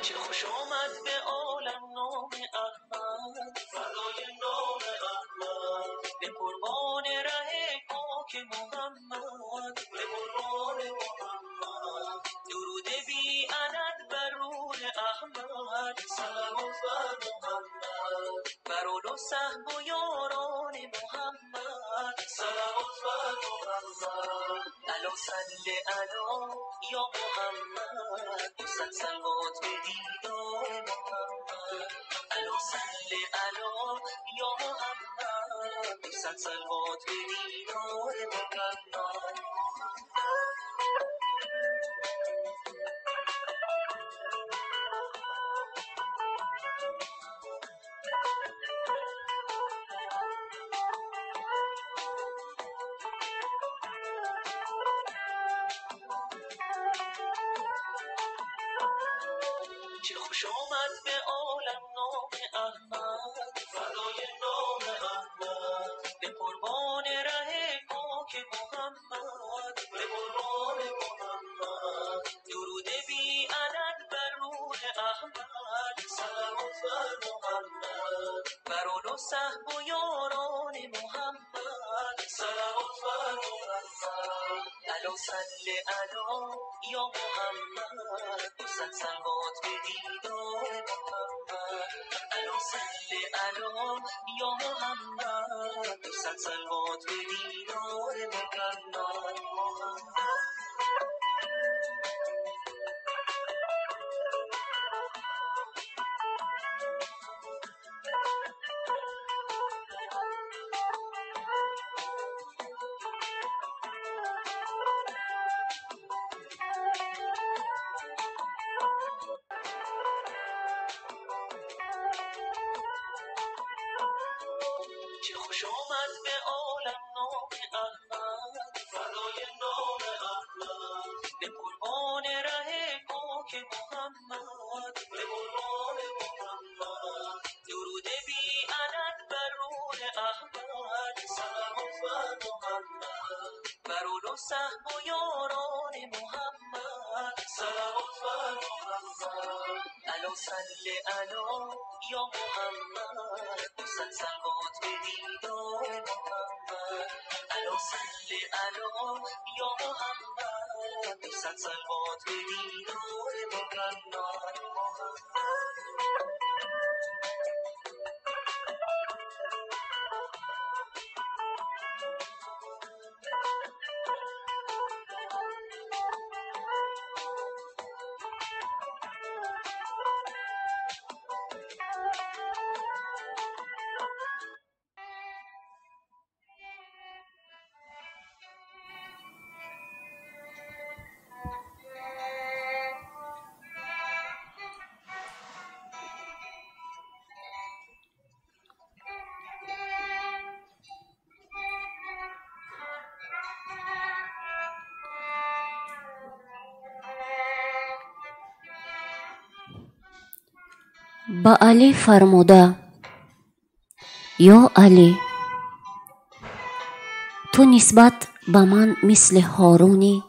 چه خوش آمد به عالم نام احمد، فدای نام احمد، به قربان ره پاک محمد، به قربان محمد. درود بی عدد بر روح احمد، صلوات بر محمد، بر آل و صحب و یاران محمد، صلوات بر محمد. الا صل علی یا محمد، صد صلوات به دیدار محمد. الا صل علی یا محمد، صد صلوات به دیدار محمد. چه خوش آمد به عالم نام احمد، فدای نام احمد، به قربان ره پاک محمد، به قربان محمد. درود بی عدد بر روح احمد، صلوات بر محمد، بر آل و صحب و یاران محمد، صلوات بر محمد. الا صل علی یا محمد، صد صلوات به دیدار محمد. الا صل علی یا محمد، صد صلوات به دیدار محمد. چه خوش آمد به عالم نام احمد، فدای نام احمد، به قربان ره پاک محمد، به قربان محمد. درود بی عدد بر روح احمد، صلوات بر محمد، بر آل و صحب و یاران محمد، صلوات بر محمد. الا صل علی یا محمد، صد صلوات به دیدار محمد. الا صل علی یا محمد، صد صلوات به دیدار محمد. با علی فرموده: یا علی، تو نسبت به من مثل هارونی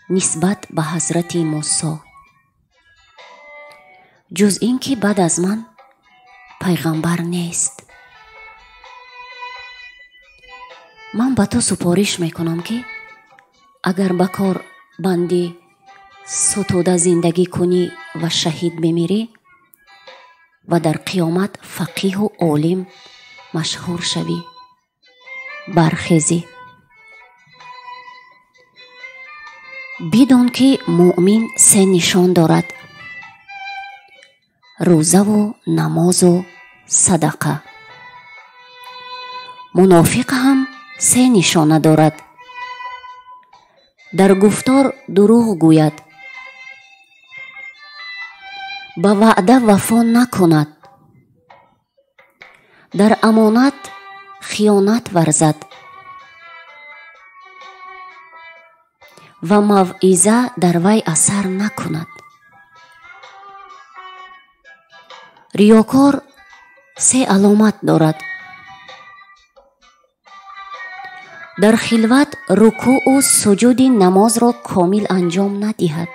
نسبت به حضرت موسی، جز این که بعد از من پیغمبر نیست. من به تو سپارش میکنم که اگر به کار بندی ستوده زندگی کنی و شهید بمیری و در قیامت فقیه و عالم مشهور شوی، برخیزی. بدان که مؤمن سه نشان دارد: روزه و نماز و صدقه. منافق هم سه نشانه دارد: در گفتار دروغ گوید، به وعده وفا نکند، در امانت خیانت ورزد و موعظه در وی اثر نکند. ریاکار سه علامت دارد: در خلوت رکوع و سجود نماز را کامل انجام ندهد،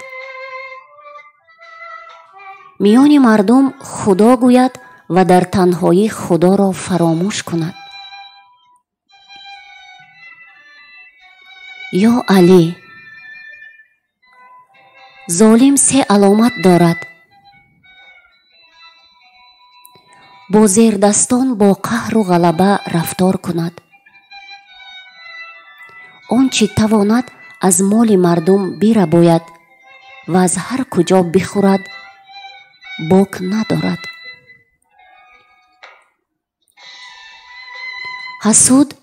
میان مردم خدا گوید و در تنهایی خدا را فراموش کند. یا علی، ظالم 3 علامت دارد: با زیردستان با قهر و غلبه رفتار کند، آنچه تواند از مال مردم برباید و از هر کجا بخورد باک ندارد. حسود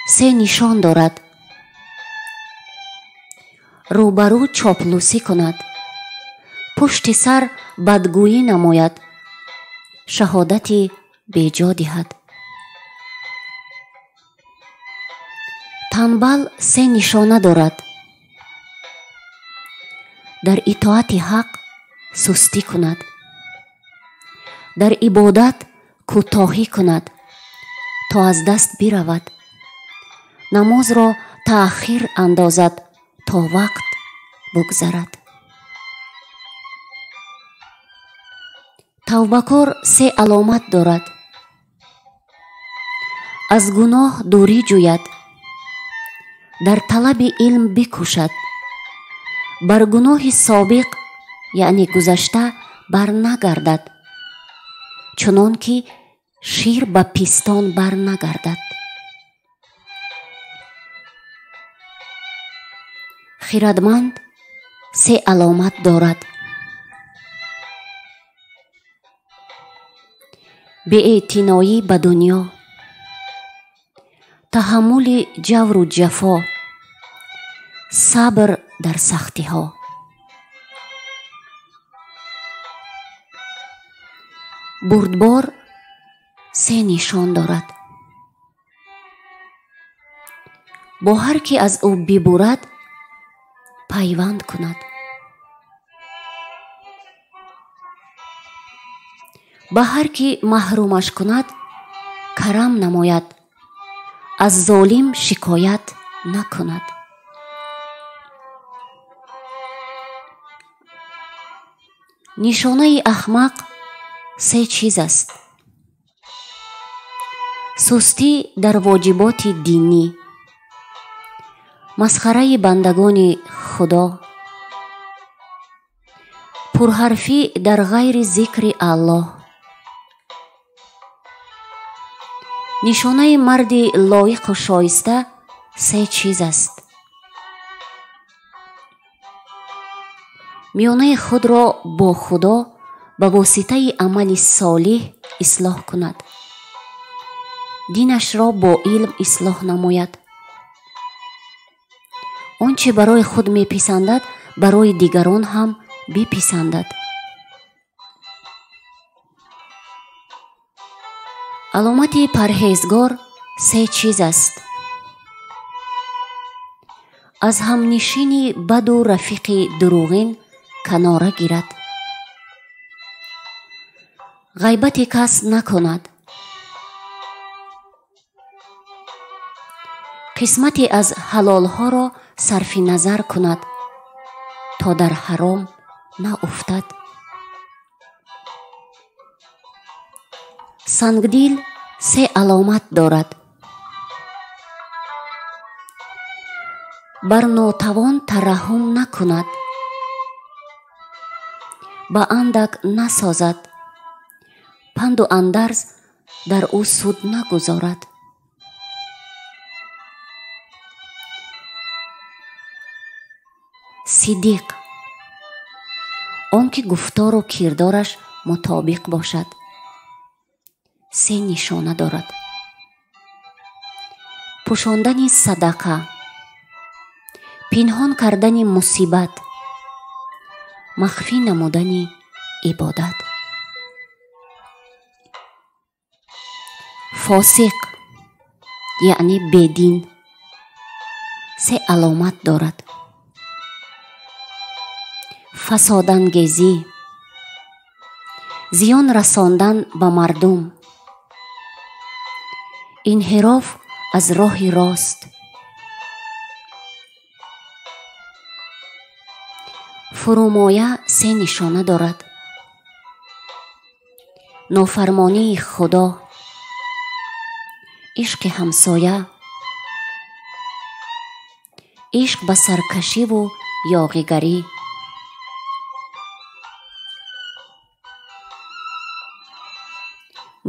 3 نشان دارد: روبرو چاپلوسی کند، پشت سر بدگویی نماید، شهادتی بیجا دهد. تنبل 3 نشانه دارد: در اطاعت حق سستی کند، در عبادت کوتاهی کند تا از دست برود، نماز را تأخیر اندازد تا وقت بگذرد. توبه‌کار 3 علامت دارد: از گناه دوری جوید، در طلب علم بکوشد، بر گناه سابق یعنی گذشته بر نگردد، چنان که شیر به پیستان بر نگردد. خردمند 3 علامت دارد: بی‌اعتنایی به دنیا، تحمل جور و جفا، صبر در سختی ها. بردبار 3 نشان دارد: با هر کی از او ببرد پیوند کند، با هر کی محرومش کند کرم نماید، از ظالم شکایت نکند. نشانه احمق 3 چیز است: سستی در واجبات دینی، مسخره بندگان خدا، پرحرفی در غیر ذکر الله. نشانه مرد لایق و شایسته 3 چیز است: میانه خود را با خدا به واسطه عمل صالح اصلاح کند، دینش را با علم اصلاح نماید، آنچه برای خود میپسندد برای دیگران هم بپسندد. علامت پرهیزگار 3 چیز است: از همنشینی بد و رفیق دروغین کناره گیرد، غیبت کس نکند، قسمتی از حلال ها را صرف نظر کند تا در حرام نافتد. سنگدل 3 علامت دارد: بر ناتوان ترحم نکند، با اندک نسازد، پند و اندرز در او سود نگذارد. صدیق آنکه گفتار و کردارش مطابق باشد 3 نشانه دارد: پوشاندن صدقه، پنهان کردن مصیبت، مخفی نمودن عبادت. فاسق یعنی بدین 3 علامت دارد: فسادانگیزی، زیان رساندن به مردم، انحراف از راه راست. فرومایه 3 نشانه دارد: нофармонии худо, ишқи ҳамсоя, ишқ ба саркашиву ёғигарӣ,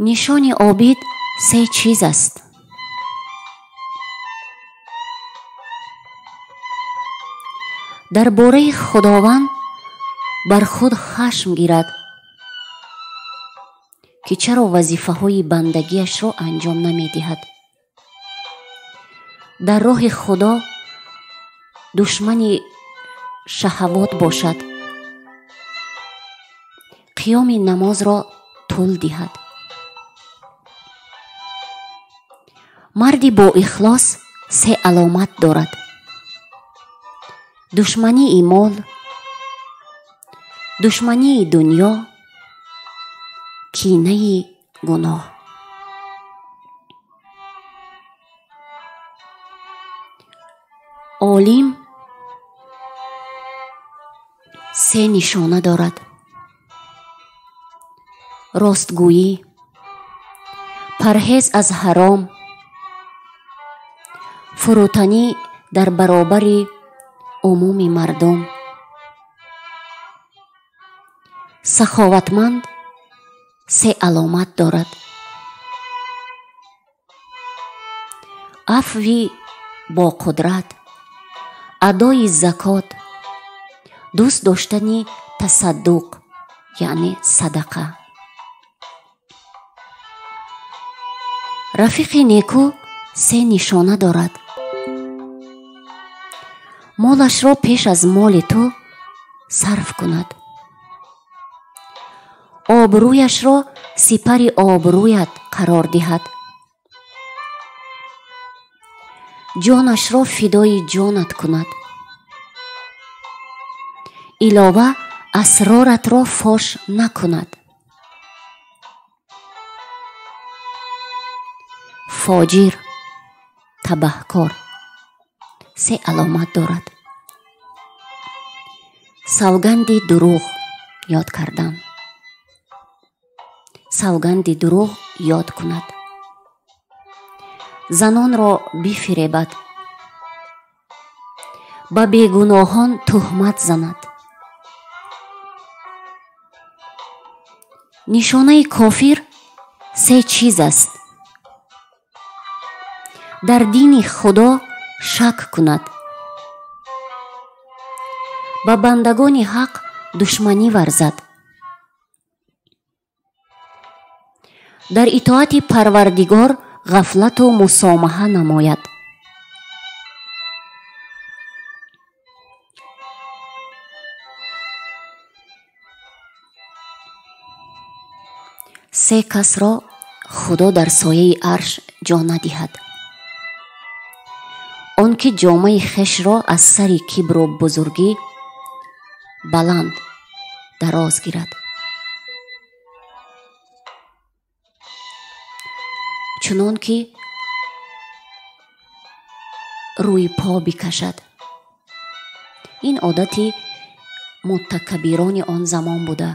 нишони обид се чиз аст. дар бораи худованд бар худ хашм гирад ки чаро вазифаҳои бандагиашро анҷом намедиҳад. дар роҳи худо душмани шаҳавот бошад, қиёми намозро тӯл диҳад. марди боихлос се аломат дорад: душмании мол, душмании дунё, кинаи гуноҳ. олим се нишона дорад: ростгӯӣ, парҳез аз ҳаром, фурӯтанӣ дар баробари умуми мардум. саховатманд се аломат дорад: афви боқудрат, адои закот, дӯст доштани тасаддуқ яъне садақа. рафиқи некӯ се нишона дорад: молашро пеш аз моли ту сарф кунад, обрӯяшро сипари обрӯят қарор диҳад, ҷонашро фидои ҷонат кунад, илова асроратро фош накунад. фоҷир, табаҳкор се аломат дорад: савганди дурӯғ ёд кардан, савганди дурӯғ ёд кунад, занонро бифиребад, ба бегуноҳон тӯҳмат занад. нишонаи кофир се чиз аст: дар дини худо шак кунад, ба бандагони ҳақ душманӣ варзад, дар итоати Парвардигор ғафлату мусомаҳа намояд. се касро худо дар сояи арш ҷо надиҳад: он ки ҷомаи хешро аз сари кибру бузургӣ баланд дароз гирад, чунон ки рӯи по бикашад. ин одати муттакабирони он замон буда.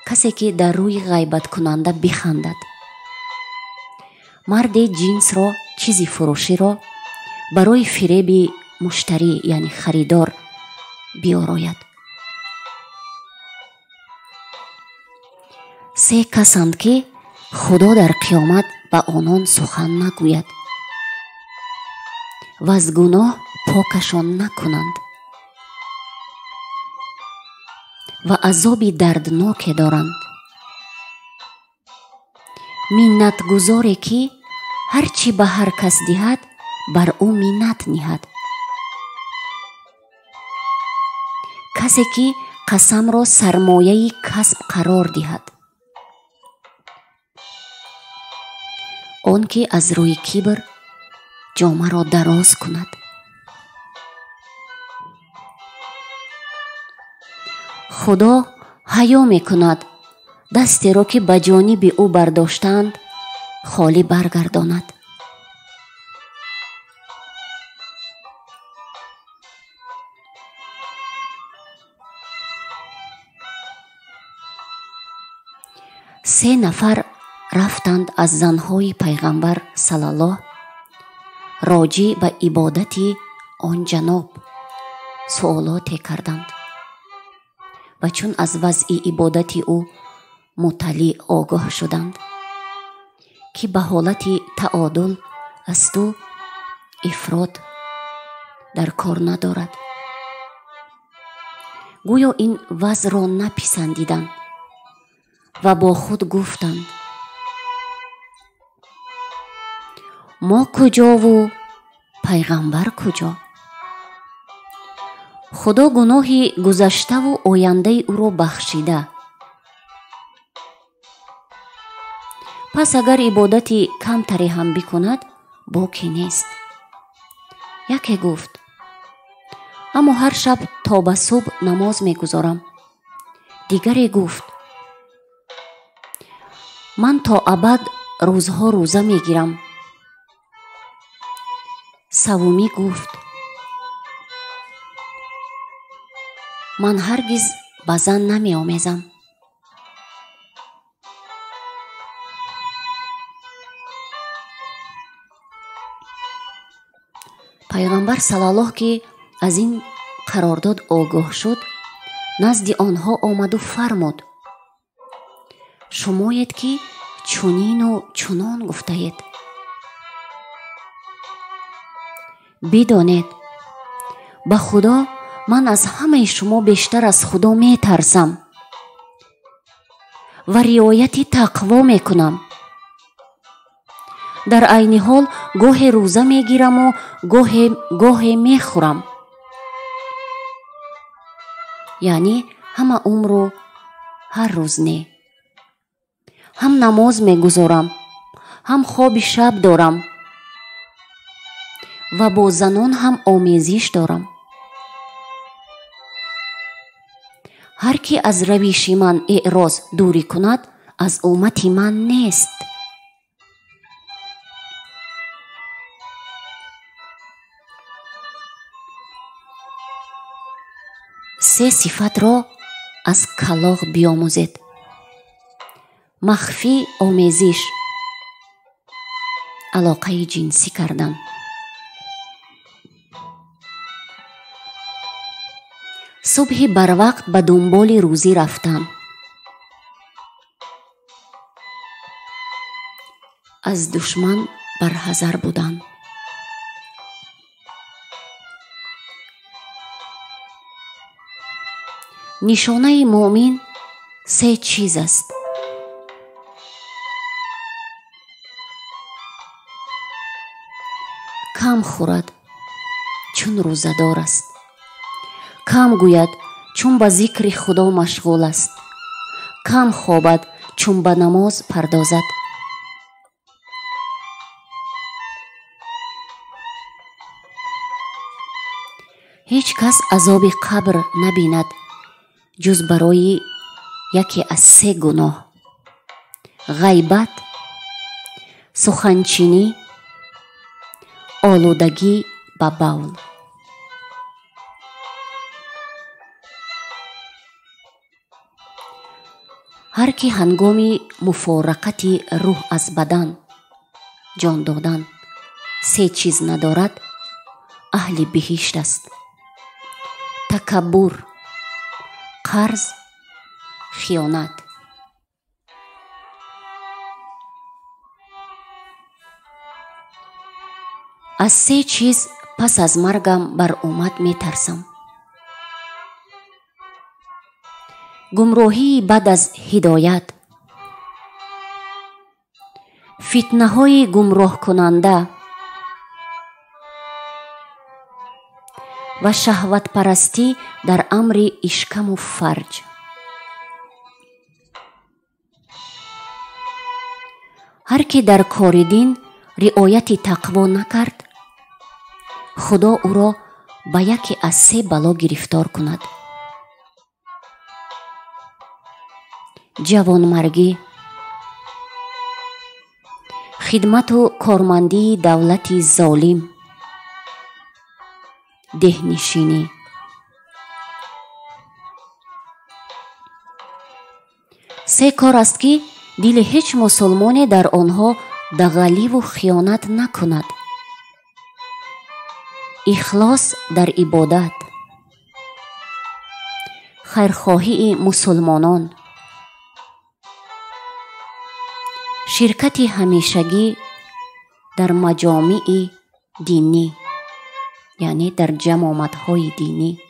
касе ки дар рӯи ғайбаткунанда бихандад, марде ҷинсро, чизи фурӯширо барои фиреби муштарӣ яъне харидор биорояд. се касанд ки худо дар қиёмат ба онон сухан нагӯяд ва аз гуноҳ покашон накунанд ва азоби дардноке доранд. миннатгузоре ки ҳар чӣ ба ҳар кас диҳад, бар ӯ миннат ниҳад. касе ки қасамро сармояи касб қарор диҳад. он ки аз рӯи кибр ҷомаро дароз кунад. худо ҳаё мекунад дастеро ки ба ҷониби ӯ бардоштаанд холӣ баргардонад. 3 нафар рафтанд аз занҳои пайғамбар салаллоҳ роҷӣ ба ибодати он ҷаноб суолоте карданд ва чун аз вазъи ибодати ӯ мутталиъ огоҳ шуданд ки ба ҳолати таодул асту ифрот дар кор надорад. гӯё ин вазъро написандиданд ва бо худ гуфтанд: мо куҷову пайғамбар куҷо? худо гуноҳи гузаштаву ояндаи ӯро бахшида. пас агар ибодати камтаре ҳам бикунад, боки нест. яке гуфт: аммо ҳар шаб то ба субҳ намоз мегузорам. дигаре гуфт: ман то абад рӯзҳо рӯза мегирам. савумӣ гуфт: ман ҳаргиз ба зан намеомезам. пайғамбар салаллоҳ ки аз ин қарордод огоҳ шуд, назди онҳо омаду фармуд: шумоед ки чунину чунон гуфтаед. бидонед, ба худо ман аз ҳамаи шумо бештар аз худо метарсам ва риояти тақво мекунам. дар айни ҳол гоҳе рӯза мегираму гоҳе мехӯрам. яъне ҳама умру ҳар рӯз не. ҳам намоз мегузорам, ҳам хоби шаб дорам ва бо занон ҳам омезиш дорам. ҳар ки аз равиши ман эъроз дурӣ кунад, аз уммати ман нест. се сифатро аз калоғ биомӯзед: махфӣ омезиш, алоқаи ҷинсӣ кардан, субҳи барвақт ба дунболи рӯзӣ рафтан, аз душман барҳазар будан. нишонаи муъмин 3 чиз аст: кам хӯрад, чун рӯзадор аст; кам гӯяд, чун ба зикри худо машғул аст; кам хобад, чун ба намоз пардозад. ҳеҷ кас азоби қабр набинад ҷуз барои яке аз 3 гуноҳ: ғайбат, суханчинӣ, олудагӣ ба бавл. ҳар ки ҳангоми муфорақати рӯҳ аз бадан ҷон додан 3 чиз надорад, аҳли биҳишт аст: такаббур, қарз, хиёнат. аз 3 чиз пас аз маргам бар омад метарсам: гумроҳии баъд аз ҳидоят, фитнаҳои гумроҳкунанда ва шаҳватпарастӣ дар амри ишкаму фарҷ. ҳар ки дар кори дин риояти тақво накард, худо ӯро ба яке аз 3 бало гирифтор кунад: ҷавонмаргӣ, хидмату кормандии давлати золим, деҳнишинӣ. се кор аст ки دل هیچ مسلمانی در آنها دغلی و خیانت نکند. اخلاص در عبادت، خیرخواهی مسلمانان، شرکت همیشگی در مجامع دینی، یعنی در جماعت‌های دینی،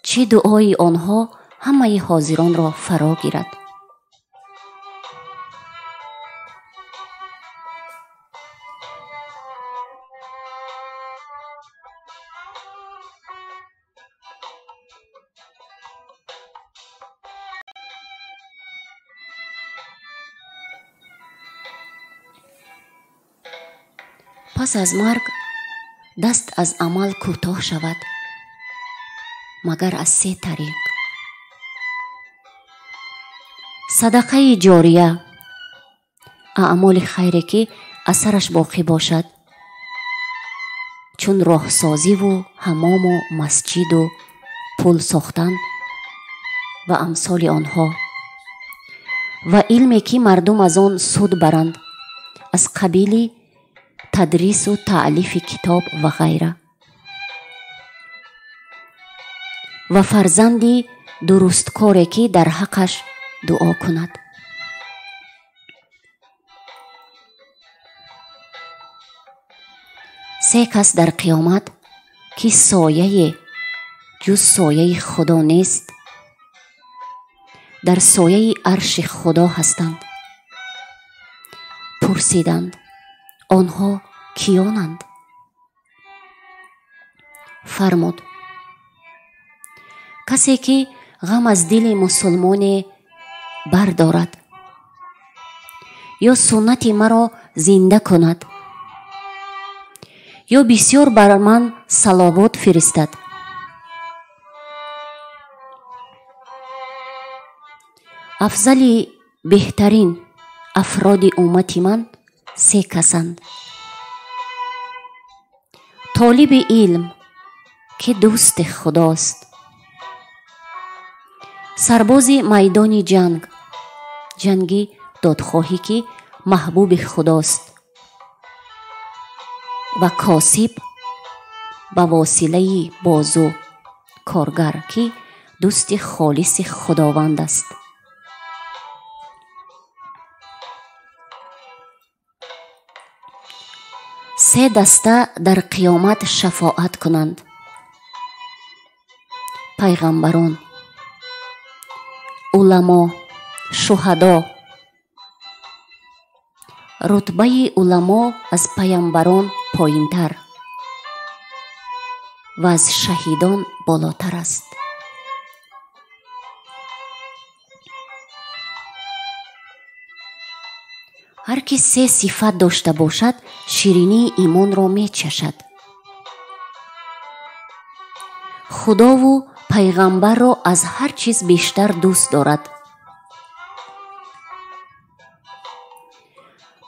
چه دعای آنها همه حاضران را فرا گیرد. پس از مرگ دست از عمل کوتاه شود مگر از 3 طریق: صدقه جاریه، اعمال خیری که اثرش باقی باشد، چون راهسازی و حمام و مسجد و پل ساختن و امثال آنها، و علمی که مردم از آن سود برند از قبیل تدریس و تألیف کتاب و غیره، و فرزندی درستکاری که در حقش دعا کند. سه کس در قیامت که سایه جز سایه خدا نیست در سایه عرش خدا هستند. پرسیدند آنها کیانند؟ فرمود کسی که غم از دل مسلمان بردارد یا سنت مرا زنده کند یا بسیار بر من صلوات فرستد. افضل بهترین افراد امت من 3 کسند: طالب علم که دوست خداست، سرباز میدان جنگی دادخواهی که محبوب خداست، و کاسب به وسیله بازو کارگر که دوست خالص خداوند است. سه دسته در قیامت شفاعت کنند: پیغمبران، علما، شهدا. رتبه علما از پیامبران پایین‌تر و از شهیدان بالاتر است. هر که 3 صفت داشته باشد شیرینی ایمان را می چشد. خدا و پیغمبر را از هر چیز بیشتر دوست دارد.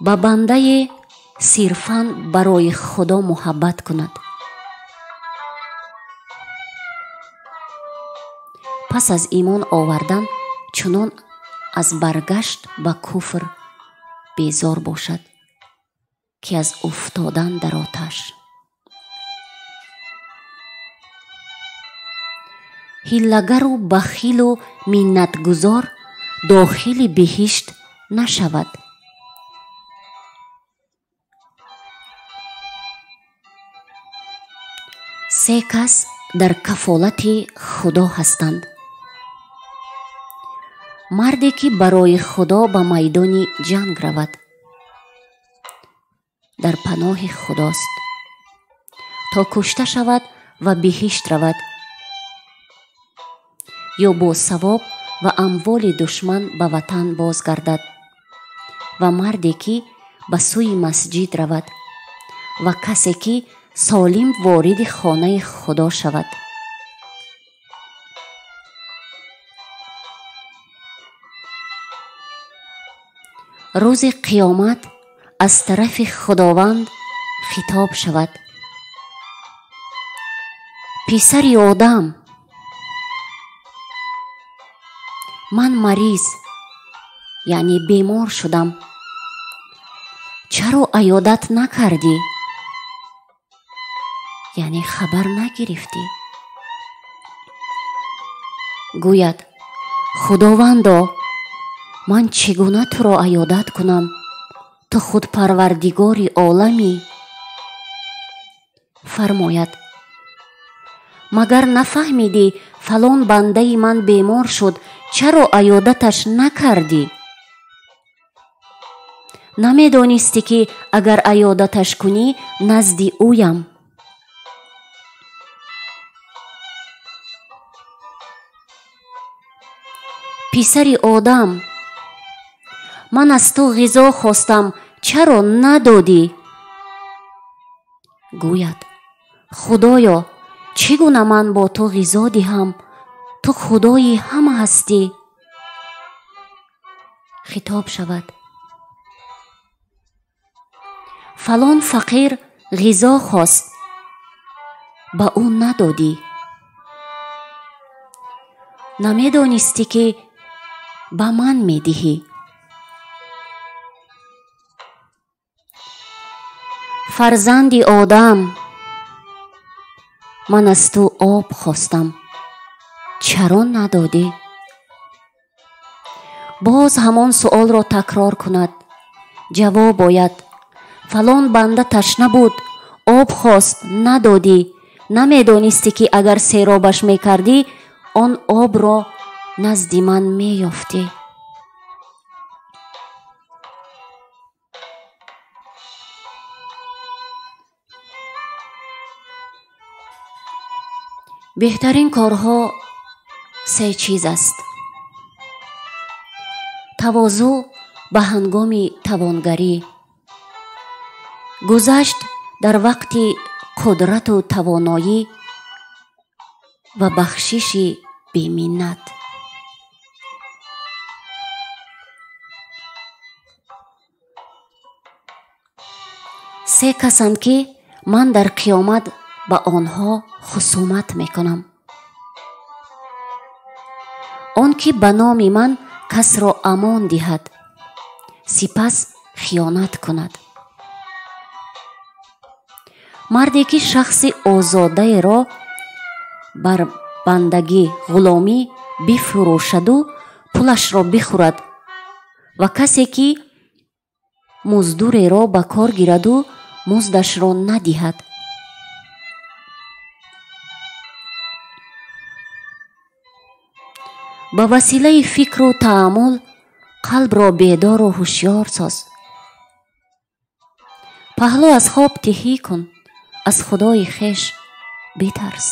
با بنده صرفاً برای خدا محبت کند. پس از ایمان آوردن چنان از برگشت به کفر بیزار باشد که از افتادن در آتش. حیله‌گر و بخیل و منتگزار داخل بهشت نشود. سه کس در کفالت خدا هستند: مردی که برای خدا به میدان جنگ رود، در پناه خداست تا کشته شود و بهشت رود، یا با ثواب و اموال دشمن به وطن بازگردد، و مردی که به سوی مسجد رود، و کسی که سالم وارد خانه خدا شود. روز قیامت از طرف خداوند خطاب شود: پسر آدم، ман мариз яъне бемор шудам, чаро аёдат накардӣ? яъне хабар нагирифтӣ? гӯяд: худовандо, ман чӣ гуна туро аёдат кунам? ту худ парвардигори оламӣ. фармояд: магар нафаҳмидӣ фалон бандаи ман бемор шуд, чаро аёдаташ накардӣ? намедонистӣ ки агар аёдаташ кунӣ, назди ӯям? писари одам, ман аз ту ғизо хостам, чаро надодӣ? гӯяд: худоё, чӣ гуна ман бо ту ғизо диҳам? ту худои ҳама ҳастӣ. хитоб шавад: фалон фақир ғизо хост, ба ӯ надодӣ. намедонистӣ ки ба ман медиҳӣ? фарзанди одам, ман аз ту об хостам, чаро надодӣ? боз ҳамон суолро такрор кунад. ҷавоб ояд: фалон банда ташна буд, об хост, надодӣ. намедонистӣ ки агар серобаш мекардӣ, он обро назди ман меёфтӣ. беҳтарин корҳо се чиз аст. тавозуъ ба ҳангоми тавонгарӣ, гузашт дар вақти қудрату тавоноӣ ва бахшиши беминнат. се касанд ки ман дар қиёмат ба онҳо хусумат мекунам. он ки ба номи ман касро амон диҳад, сипас хиёнат кунад. марде ки шахси озодаеро бар бандагӣ ғуломӣ бифурӯшаду пулашро бихӯрад ва касе ки муздуреро ба кор гираду муздашро надиҳад. ба василаи фикру таъаммул қалбро бедору ҳушёр соз. паҳлӯ аз хоб тиҳӣ кун, аз худои хеш битарс.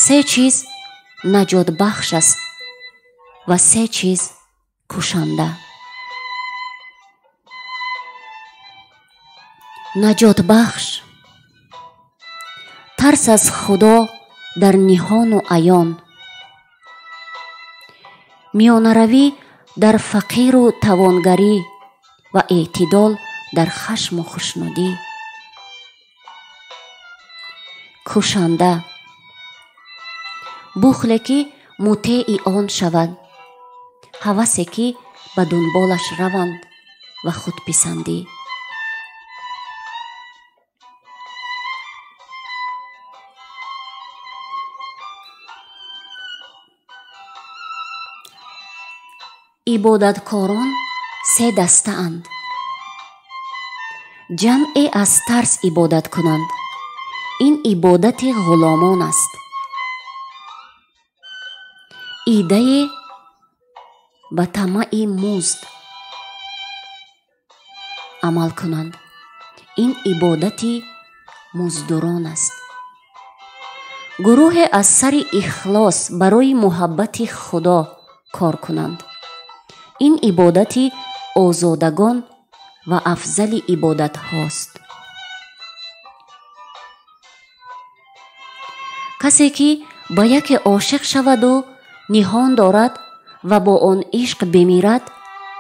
се чиз наҷотбахш аст ва се чиз кушанда. наҷотбахш тарс аз худо дар ниҳону аён, миёнаравӣ дар фақиру тавонгарӣ ва эътидол дар хашму хушнудӣ. кушанда бухле ки мутеъи он шавад, ҳавасе ки ба дунболаш раванд ва худписандӣ. ибодаткорон се дастаанд. ҷамъе аз тарс ибодат кунанд. ин ибодати ғуломон аст. идае ба тамаи музд амал кунанд. ин ибодати муздурон аст. гурӯҳе аз сари ихлос барои муҳаббати худо кор кунанд. ин ибодати озодагон ва афзали ибодатҳост. касе ки ба яке ошиқ шаваду ниҳон дорад ва бо он ишқ бимирад,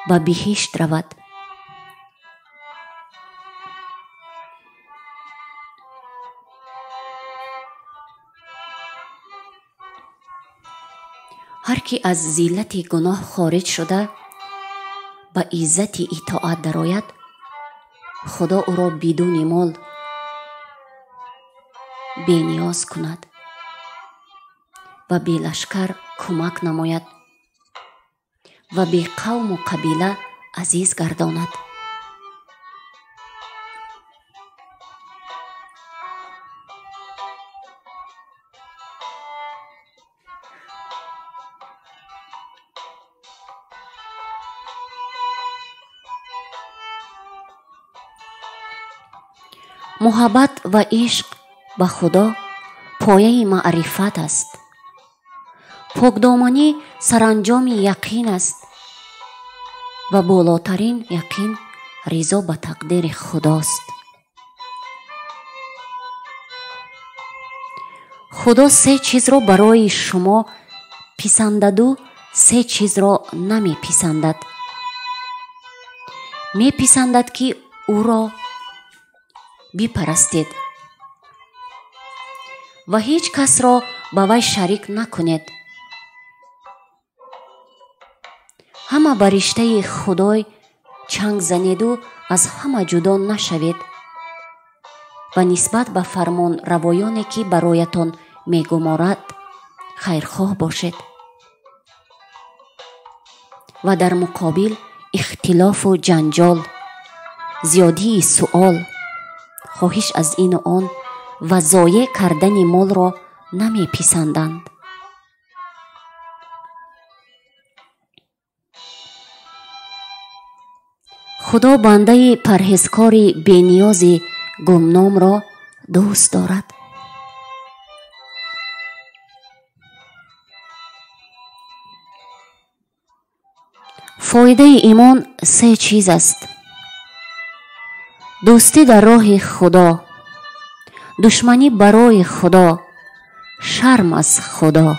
ба биҳишт равад. هر کی از ذلت گناه خارج شده به عزت اطاعت درآید، خدا او را بدون مال بی‌نیاز کند و بی لشکر کمک نماید و بی قوم و قبیله عزیز گرداند. محبت و عشق به خدا پایه معرفت است. پاکدامنی سرانجام یقین است و بالاترین یقین رضا به تقدیر خداست. خدا 3 چیز را برای شما پسندد و 3 چیز را نمی پسندد. می پسندد که او را بپرستید و هیچ کس را با وی شریک نکنید. همه به رشته خدای چنگ زنید و از همه جدا نشوید و نسبت به فرمان روایانی که برایتان میگمارد خیرخواه باشید و در مقابل اختلاف و جنجال، زیادی سؤال، خواهش از این و آن و ضایع کردن مال را نمی پسندند. خدا بنده پرهیزکار بی‌نیاز گمنام را دوست دارد. فایده ایمان 3 چیز است: دوستی در راه خدا، دشمنی برای خدا، شرم از خدا.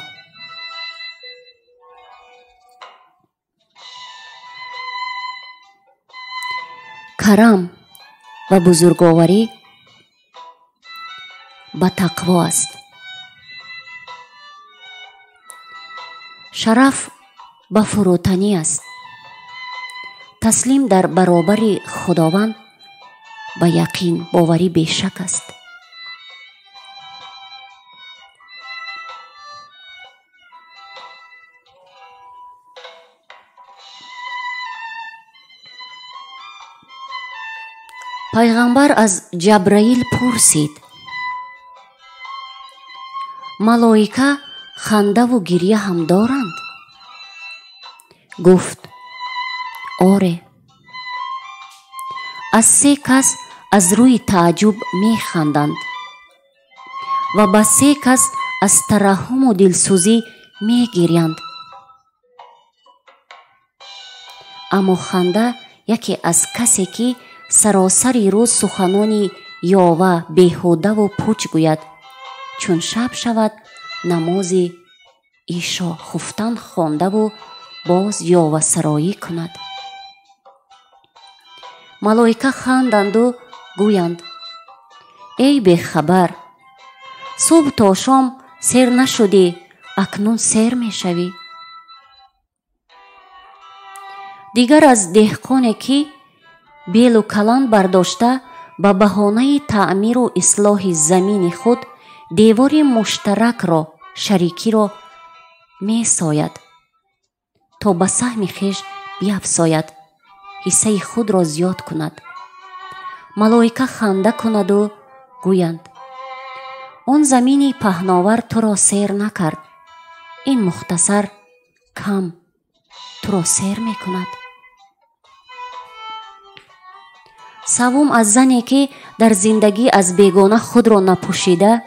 کرم و بزرگواری به تقوا است. شرف به فروتنی است. تسلیم در برابر خداوند به یقین باوری بیشک است. پیغمبر از جبرائیل پرسید: ملائکه خنده و گریه هم دارند؟ گفت: آره. از 3 کس از روی تعجب می خندند و به 3 کس از ترحم و دلسوزی می گریند. اما خنده یکی از کسی که سراسر روز سخنانی یاوه، بیهوده و پوچ گوید، چون شب شود نماز عشا خفتن خوانده و باز یاوه سرایی کند. ملائکه خندند و گویند: ای بیخبر، صبح تا شام سیر نشدی، اکنون سیر می شوی. دیگر از دهقانی که بیل و کلان برداشته به بهانه تعمیر و اصلاح زمین خود دیوار مشترک را، شریکی را می ساید تا به سهم خویش بیفزاید، حصه خود را زیاد کند. ملائکه خنده کند و گویند: آن زمین پهناور تو را سیر نکرد، این مختصر کم تو را سیر می کند. سوم از زنی که در زندگی از بیگانه خود را نپوشیده،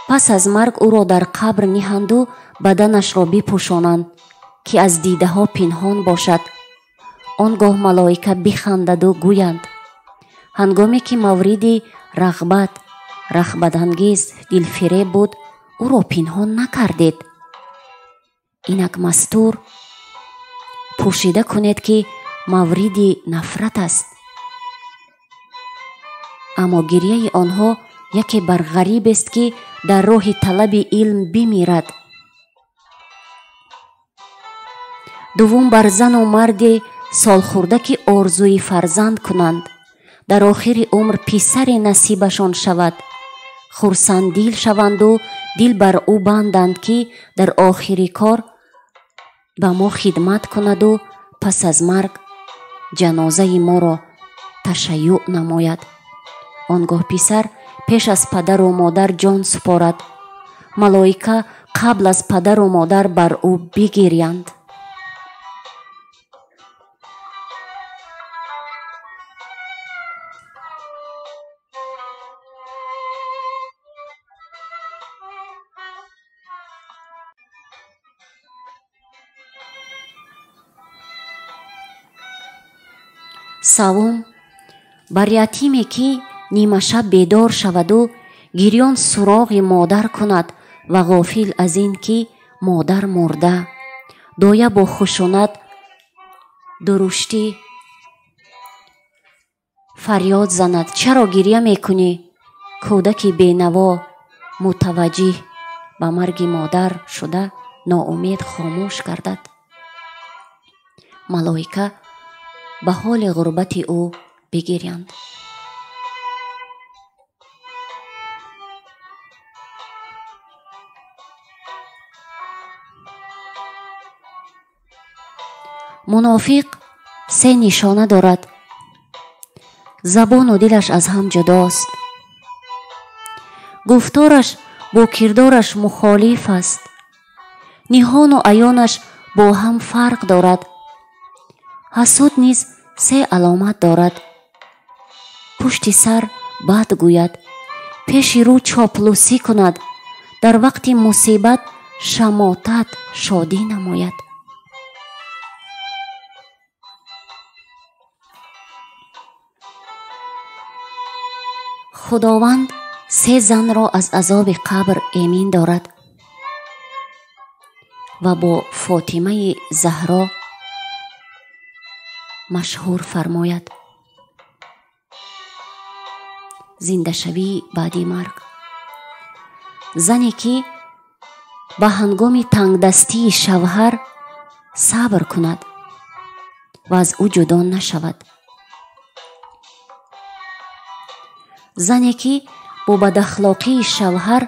پس از مرگ او را در قبر نهند و بدنش را بپوشانند که از دیده ها پنهان باشد. آنگاه ملائکه بخندند و گویند: هنگامی که مورد رغبت انگیز دلفریب بود، او را پنهان نکردید. اینک مستور پوشیده کنید که مورد نفرت است. اما گریه آنها یکی بر غریب است که در راه طلب علم بمیرد. دوم بر زن و مرد سالخورده که آرزوی فرزند کنند در آخر عمر پسر نصیبشان شود خرسند دل شوند و دل بر او بندند که در آخر کار به ما خدمت کند و پس از مرگ جنازه ما را تشیع نماید. آنگاه پسر پیش از پدر و مادر جان سپارد. ملائکه قبل از پدر و مادر بر او بگریند. سوم، بر یتیمی که نیمه شب بیدار شود و گریان سراغ مادر کند و غافل از این که مادر مرده دایه با خشونت درشتی فریاد زند چرا گریه میکنی؟ کودک بینوا متوجه به مرگ مادر شده ناامید خاموش گردد. ملائکه به حال غربت او بگریند. منافق 3 نشانه دارد. زبان و دلش از هم جداست. گفتارش با کردارش مخالف است. نهان و عیانش با هم فرق دارد. حسود نیز 3 علامت دارد. پشت سر بد گوید، پیش رو چاپلوسی کند، در وقت مصیبت شماتت شادی نماید. خداوند 3 زن را از عذاب قبر امین دارد و با فاطمه زهرا مشهور فرماید زنده شوی بعد مرگ. زنی که به هنگام تنگدستی شوهر صبر کند و از او جدا نشود. زنی که با بداخلاقی شوهر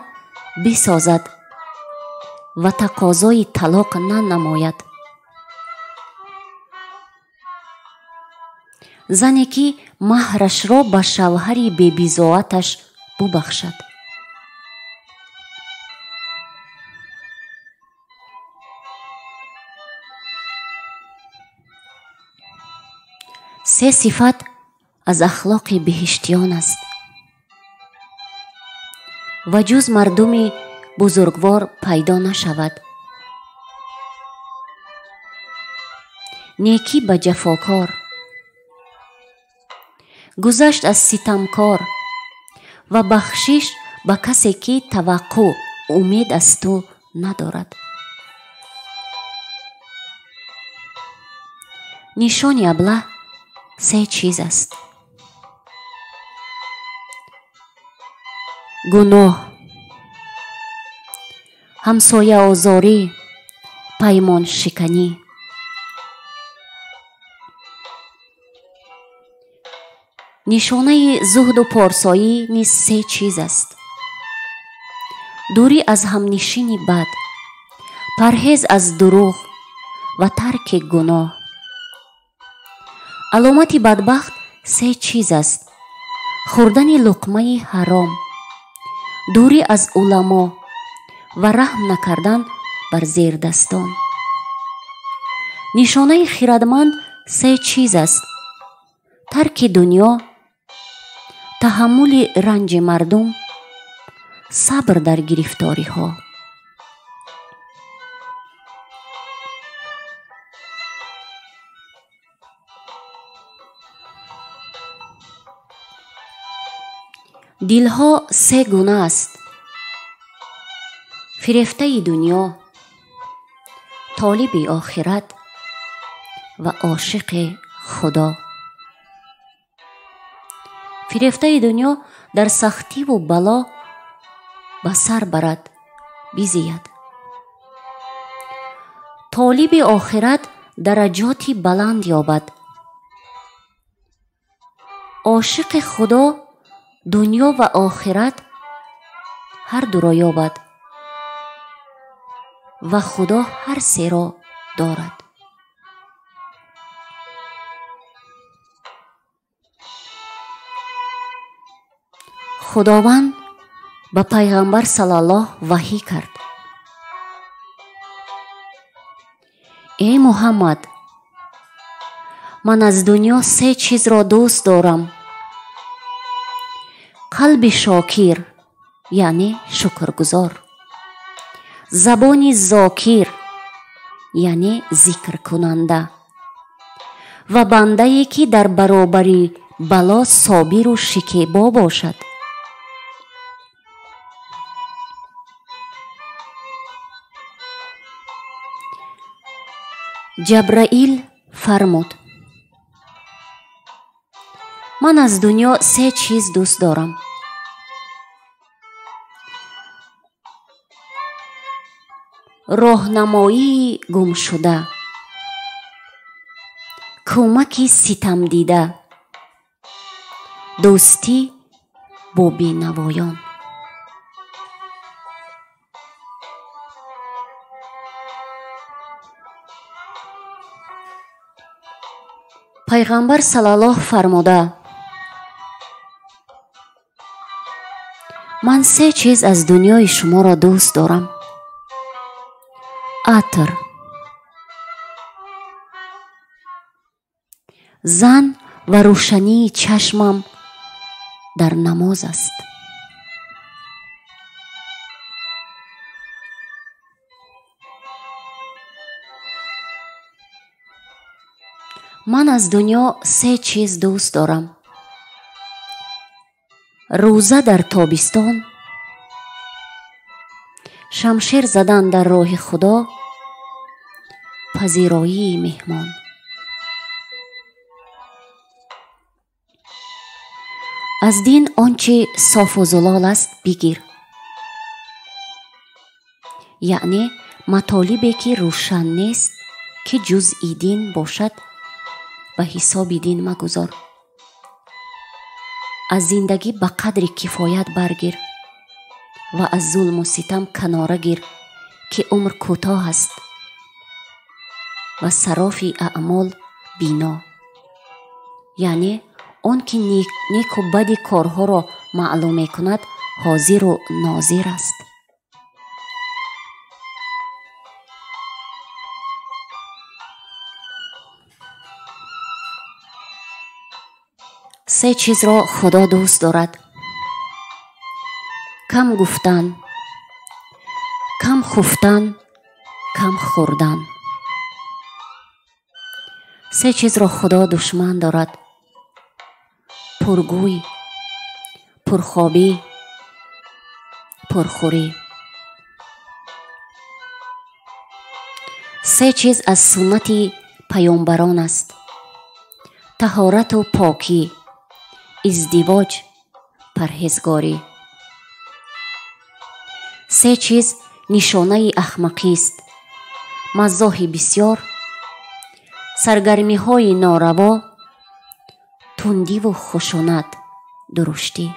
بسازد و تقاضای طلاق ننماید. زنی که مهرش را به شوهری بی بضاعتش ببخشد. سه صفت از اخلاق بهشتیان است و جز مردم بزرگوار پیدا نشود. نیکی به جفاکار، گذشت از ستمکار و بخشش به کسی که توقع امید از تو ندارد. نشان ابله 3 چیز است: گناه، همسایه آزاری، پیمان شکنی. نشانه زهد و پارسایی نیز 3 چیز است: دوری از همنشین بد، پرهیز از دروغ و ترک گناه. علامت بدبخت 3 چیز است: خوردن لقمه حرام، دوری از علما و رحم نکردن بر زیر دستان. نشانه خردمند 3 چیز است: ترک دنیا، تحمل رنج مردم، صبر در گرفتاری ها. دلها 3 گونه است: فریفته دنیا، طالب آخرت و عاشق خدا. فریفته دنیا در سختی و بلا به سر برد بزید. طالب آخرت дараҷоти баланд ёбад. عاشق خدا دنیا و آخرت هر دو را یابد و خدا هر سه را دارد. خداوند به پیغمبر صلی الله وحی کرد: ای محمد، من از دنیا سه چیز را دوست دارم: قلب شاکر یعنی شکرگزار، زبان ذاکر یعنی ذکر کننده و بنده ای که در برابر بلا صابر و شکیبا باشد. جبرائیل فرمود: من از دنیا سه چیز دوست دارم: راهنمایی گم شده، کمک ستم دیده، دوستی با بینوایان. پیغمبر صلی الله فرموده: من سه چیز از دنیای شما را دوست دارم: عطر، زن و روشنی چشمم در نماز است. من از دنیا سه چیز دوست دارم: روزه در تابستان، شمشیر زدن در راه خدا، پذیرایی مهمان. از دین آنچه صاف و زلال است بگیر، یعنی مطالبی که روشن نیست که جزئی دین باشد به حساب دین مگذار. از زندگی به قدر کفایت برگیر و از ظلم و ستم کناره گیر که عمر کوتاه است و صراف اعمال بینا، یعنی آن که نیک و بد کارها را معلوم می کند حاضر و ناظر است. سه چیز را خدا دوست دارد: کم گفتن، کم خفتن، کم خوردن. سه چیز را خدا دشمن دارد: پرگوی، پرخوابی، پرخوری. سه چیز از سنت پیامبران است: طهارت و پاکی، ازدواج، پرهیزگاری. سه چیز نشانه احمقی است: مزاح بسیار، سرگرمی های ناروا، تندی و خشونت، درشتی.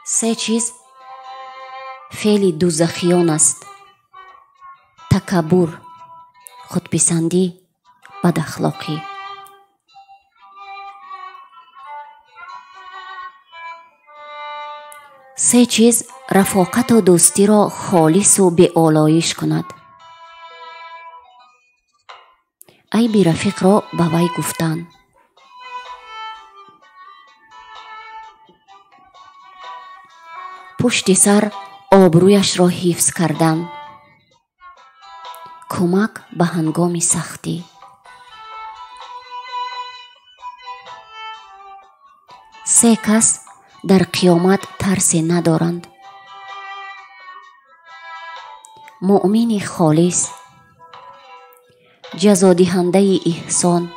سه چیز فعل دوزخیان است: تکبر، خودپسندی، بد اخلاقی. سه چیز رفاقت و دوستی را خالص و بی آلایش کند: ای بی رفیق را به وی گفتن، پشت سر آبرویش را حفظ کردن، کمک به هنگام سختی. سه کس در قیامت ترس ندارند: مؤمن خالص، جزا دهنده احسان،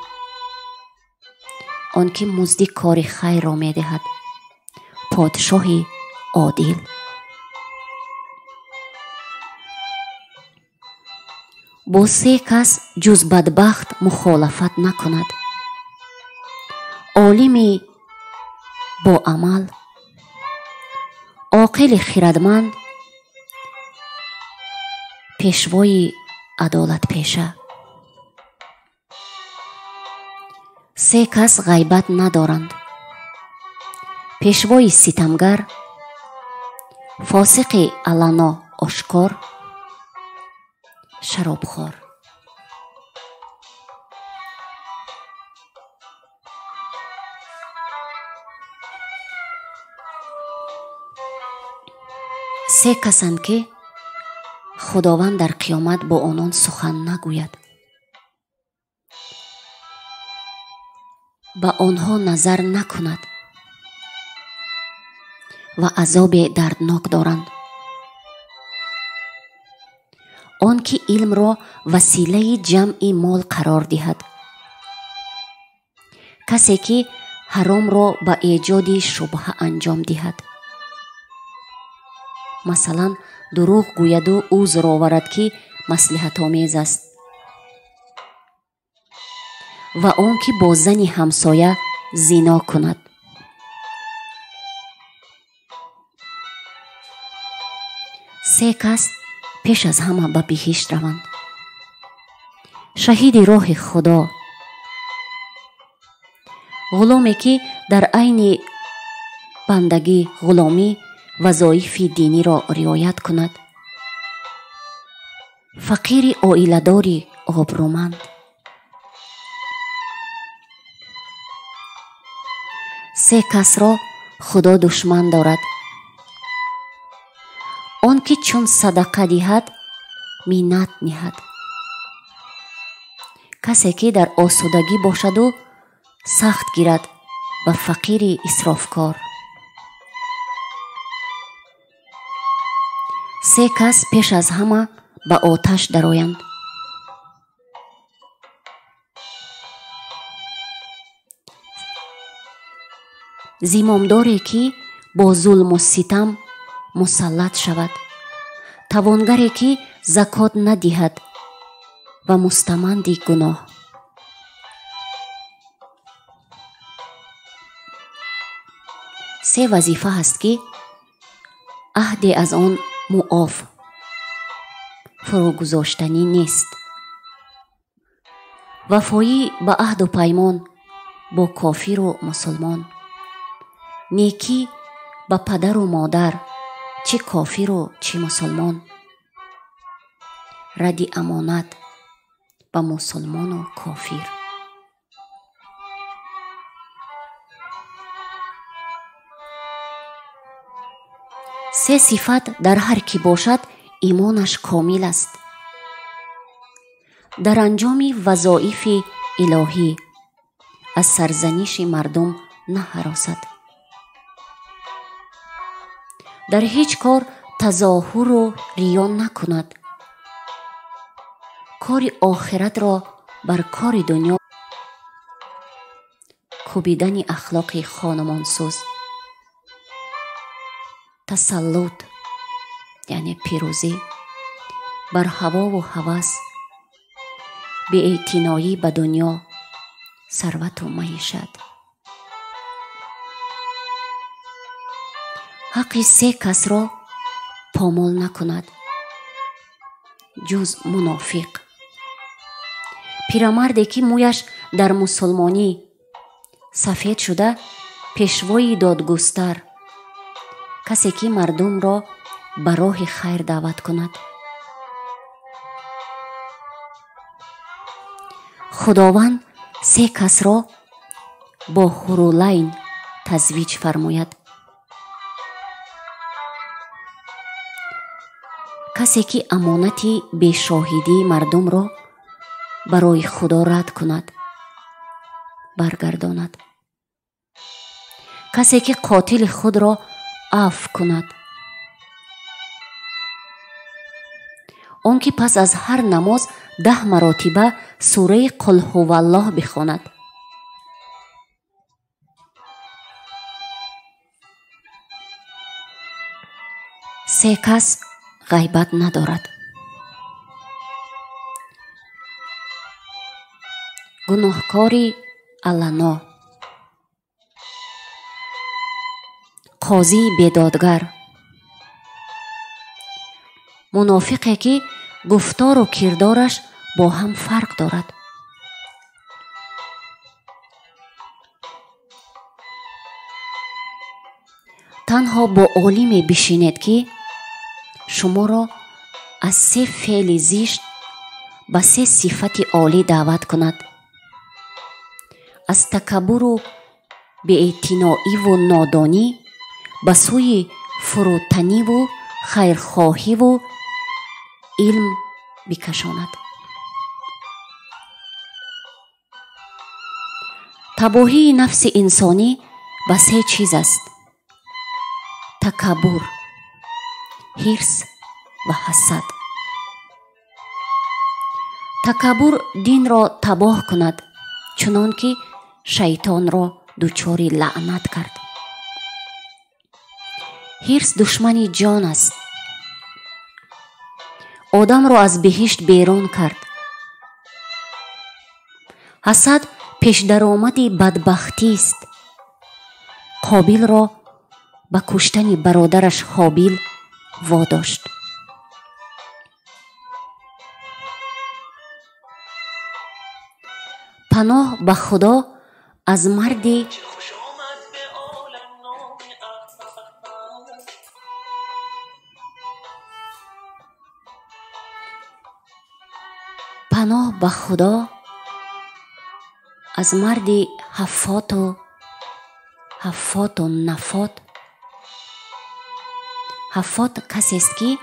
آن که مزد کار خیر را می دهد، پادشاه عادل. با 3 کس جز بدبخت مخالفت نکند. عالمی با عمل، عاقل خردمند، پیشوای عدالت پیشه. 3 کس غیبت ندارند: پیشوای ستمگر، فاسق علنا آشکار، شرابخوار. سه کسند که خداوند در قیامت با آنان سخن نگوید، به آنها نظر نکند و عذاب دردناک دارند. آن که علم را وسیله جمع مال قرار دهد، کسی که حرام را به ایجاد شبهه انجام دهد، مثلا دروغ گوید و عذر آورد که مصلحت آمیز است، و آن که با زن همسایه زنا کند. سه کس پیش از همه به بهشت روند: شهید راه خدا، غلامی که در عین بندگی غلامی وظایف دینی را رعایت کند، فقیر عائله‌داری آبرومند. سه کس را خدا دشمن دارد: آن که چون صدقه دهد منت نهد، کسی که در آسودگی باشد و سخت گیرد، و فقیر اسرافکار. سه کس پیش از همه به آتش درآیند: زمامداری که با ظلم و ستم مسلط شود، توانگری که زکات ندهد و مستمند گناه. سه وظیفه هست که عهد از آن معاف فروگذاشتنی نیست: وفایی به عهد و پیمان با کافر و مسلمان، نیکی به پدر و مادر چه کافر و چه مسلمان، رد امانت به مسلمان و کافر. سه صفت در هر کی باشد ایمانش کامل است: در انجام وظایف الهی از سرزنش مردم نهراسد، در هیچ کار تظاهر و ریا نکند، کار آخرت را بر کار دنیا، کوبیدن اخلاق خانمانسوز، تسلط یعنی پیروزی بر هوا و هوس، بی‌اعتنایی به دنیا، ثروت و معیشت. حق سه کس را پامال نکند جز منافق: پیرمردی که مویش در مسلمانی سفید شده، پیشوای دادگستر، کسی که مردم را به راه خیر دعوت کند. خداوند سه کس را با حورالعین تزویج فرماید: کسی که امانت بی‌شاهدی مردم را برای خدا رد کند برگرداند، کسی که قاتل خود را عفو کند، آن که پس از هر نماز 10 مرتبه سوره قل هو الله بخواند. سه کس غیبت ندارد: گناهکاری علنا، قاضی بیدادگر، منافقی که گفتار و کردارش با هم فرق دارد. تنها با عالمی بشینید که شما را از 3 فعل زشت به 3 صفت عالی دعوت کند: از تکبر و بی‌اعتنایی و نادانی به سوی فروتنی و خیرخواهی و علم بکشاند. تباهی نفس انسانی به 3 چیز است: تکبر، حرص و حسد. تکبر دین را تباه کند، چنان که شیطان را دچار لعنت کرد. حرص دشمن جان است، آدم را از بهشت بیرون کرد. حسد پیش درآمد بدبختی است، قابیل را به کشتن برادرش هابیل واداشت. پناه به خدا از مردی حفات و نفات. حفات کسی است که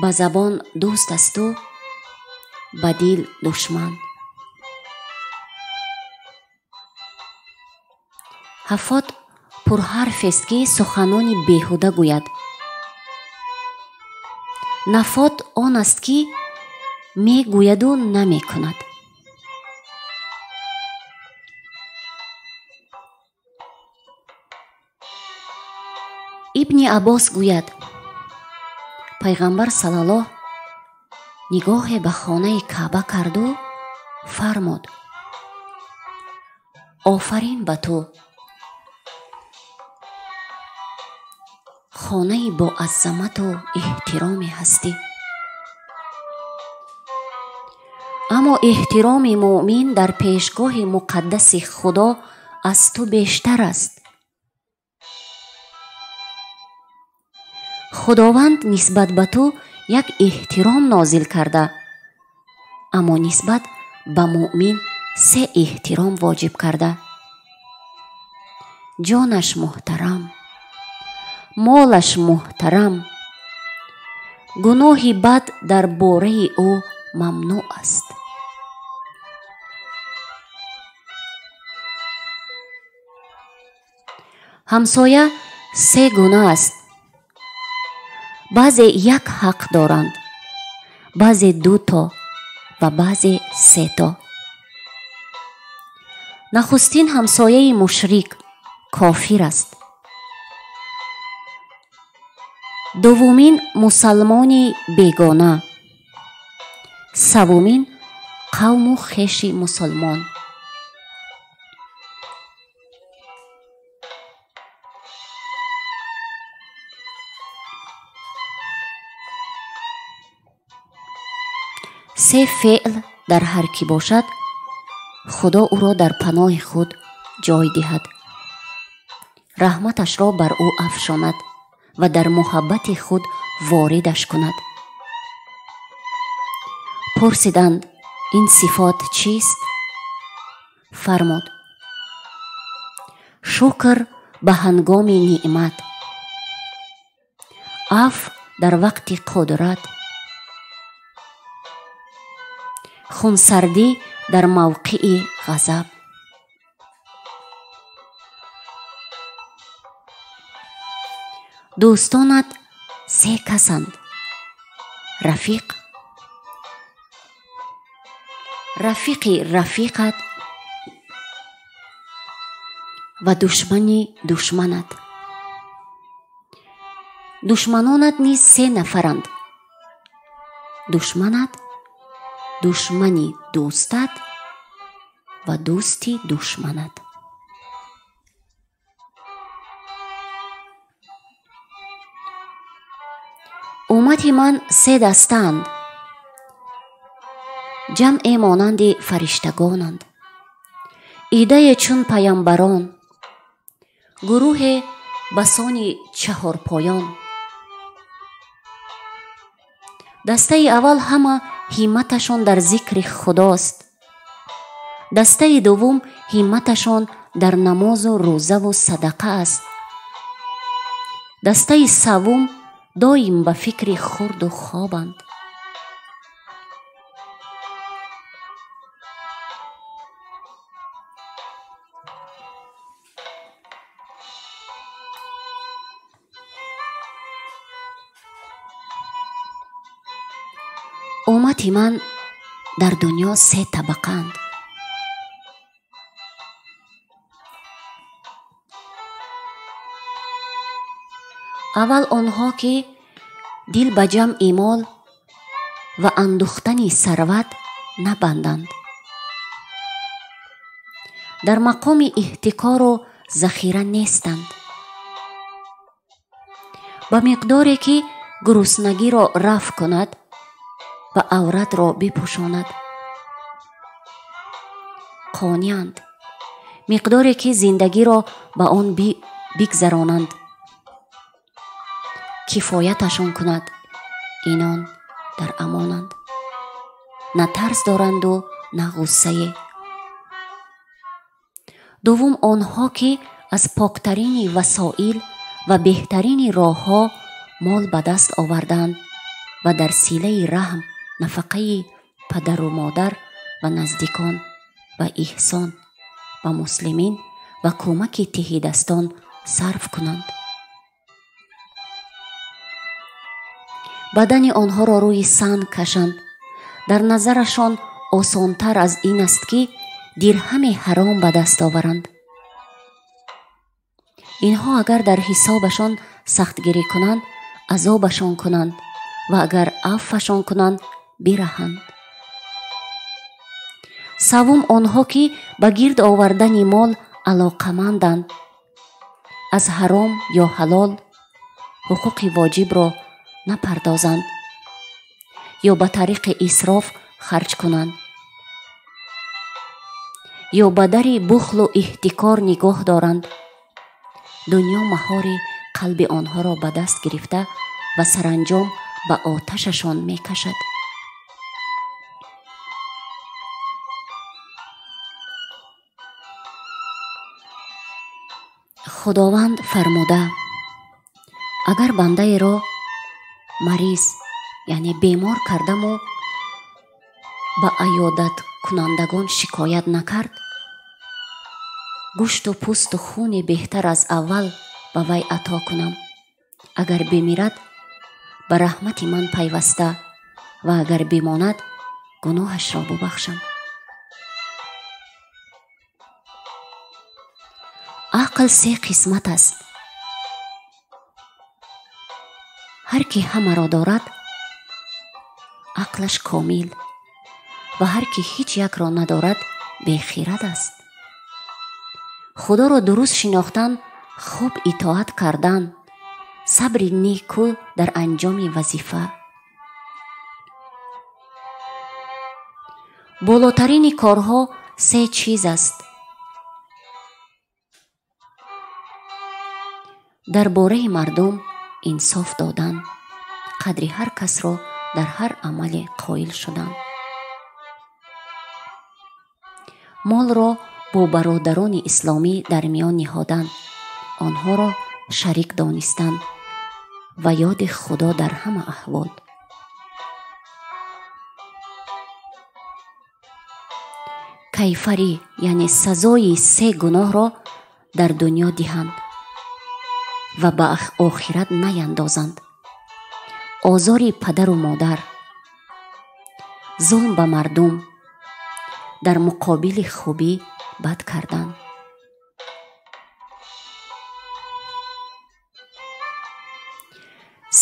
به زبان دوست است و به دل دشمن. حفات پرحرف است که سخنانی بیهوده گوید. نفات آن است که می گوید و نمی کند. ابن عباس گوید پیغمبر صلی الله نگاه به خانه کعبه کرد و فرمود: آفرین به تو، خانه با عظمت و احترامی هستی. اما احترام مؤمن در پیشگاه مقدس خدا از تو بیشتر است. خداوند نسبت به تو یک احترام نازل کرده، اما نسبت به مؤمن 3 احترام واجب کرده: جانش محترم، مالش محترم، گناهی بد در باره او ممنوع است. همسایه 3 گونه است: بعضی 1 حق دارند، بعضی 2 تا و بعضی 3 تا. نخستین همسایه مشرک کافر است. دومین مسلمانی بیگانه. سومین قوم و خویش مسلمان. سه فعل در هر کی باشد خدا او را در پناه خود جای دهد، رحمتش را بر او افشاند و در محبت خود واردش کند. پرسیدند این صفات چیست؟ فرمود شکر به هنگام نعمت، عفو در وقت قدرت، خونسردی در موقع غضب. دوستانت سه کسند: رفیق رفیقت و دشمنت. دشمنانت نیز 3 نفرند: دشمنت، душмани дӯстат ва дӯсти душманат. уммати ман се дастаанд. ҷамъе монанди фариштагонанд, идае чун паямбарон, гурӯҳе ба сони чаҳорпоён. дастаи аввал ҳама ҳимматашон дар зикри худост. дастаи дуввум ҳимматашон дар намозу рӯзаву садақа аст. дастаи саввум доим ба фикри хурду хобанд. уммати ман дар дунё се табақаанд. аввал онҳо ки дил ба ҷамъи мол ва андӯхтани сарват набанданд. дар мақоми иҳтикору захира нестанд. ба миқдоре ки гуруснагиро рафъ кунад ва авратро бипӯшонад. қонианд. миқдоре ки зиндагиро ба он бигзаронанд. кифояташон кунад. инон дар амонанд. на тарс доранду на ғуссае. дуввум онҳо ки аз поктарини васоил ва беҳтарини роҳҳо мол ба даст оварданд ва дар силаи раҳм, нафақаи падару модар ва наздикон ва иҳсон ба муслимин ва кӯмаки тиҳидастон сарф кунанд. бадани онҳоро рӯи санг кашанд. дар назарашон осонтар аз ин аст ки дирҳами ҳаром ба даст оваранд. инҳо агар дар ҳисобашон сахтгирӣ кунанд, азобашон кунанд ва агар афвашон кунанд, бираҳанд. саввум онҳо ки ба гирд овардани мол алоқаманданд. аз ҳаром ё ҳалол ҳуқуқи воҷибро напардозанд ё ба тариқи исроф харҷ кунанд ё ба дари бухлу иҳтикор нигоҳ доранд. дунё маҳори қалби онҳоро ба даст гирифта ва саранҷом ба оташашон мекашад. худованд фармуда: агар бандаеро мариз яъне бемор кардаму ба аёдаткунандагон шикоят накард, гӯшту пӯсту хуни беҳтар аз аввал ба вай ато кунам. агар бимирад, ба раҳмати ман пайваста ва агар бимонад, гуноҳашро бубахшам. ақл се қисмат аст. ҳар ки ҳамаро дорад, ақлаш комил ва ҳар ки ҳеҷ якро надорад, бехират аст. худоро дуруст шинохтан, хуб итоат кардан, сабри некӯ дар анҷоми вазифа. болотарини корҳо се чиз аст. дар бораи мардум инсоф додан, қадри ҳар касро дар ҳар амале қоил шудан. молро бо бародарони исломӣ дар миён ниҳодан, онҳоро шарик донистан ва ёди худо дар ҳама аҳвол. кайфарӣ яъне сазои се гуноҳро дар дунё диҳанд ва ба охират наяндозанд. озори падару модар, зулм ба мардум, дар муқобили хубӣ бад кардан.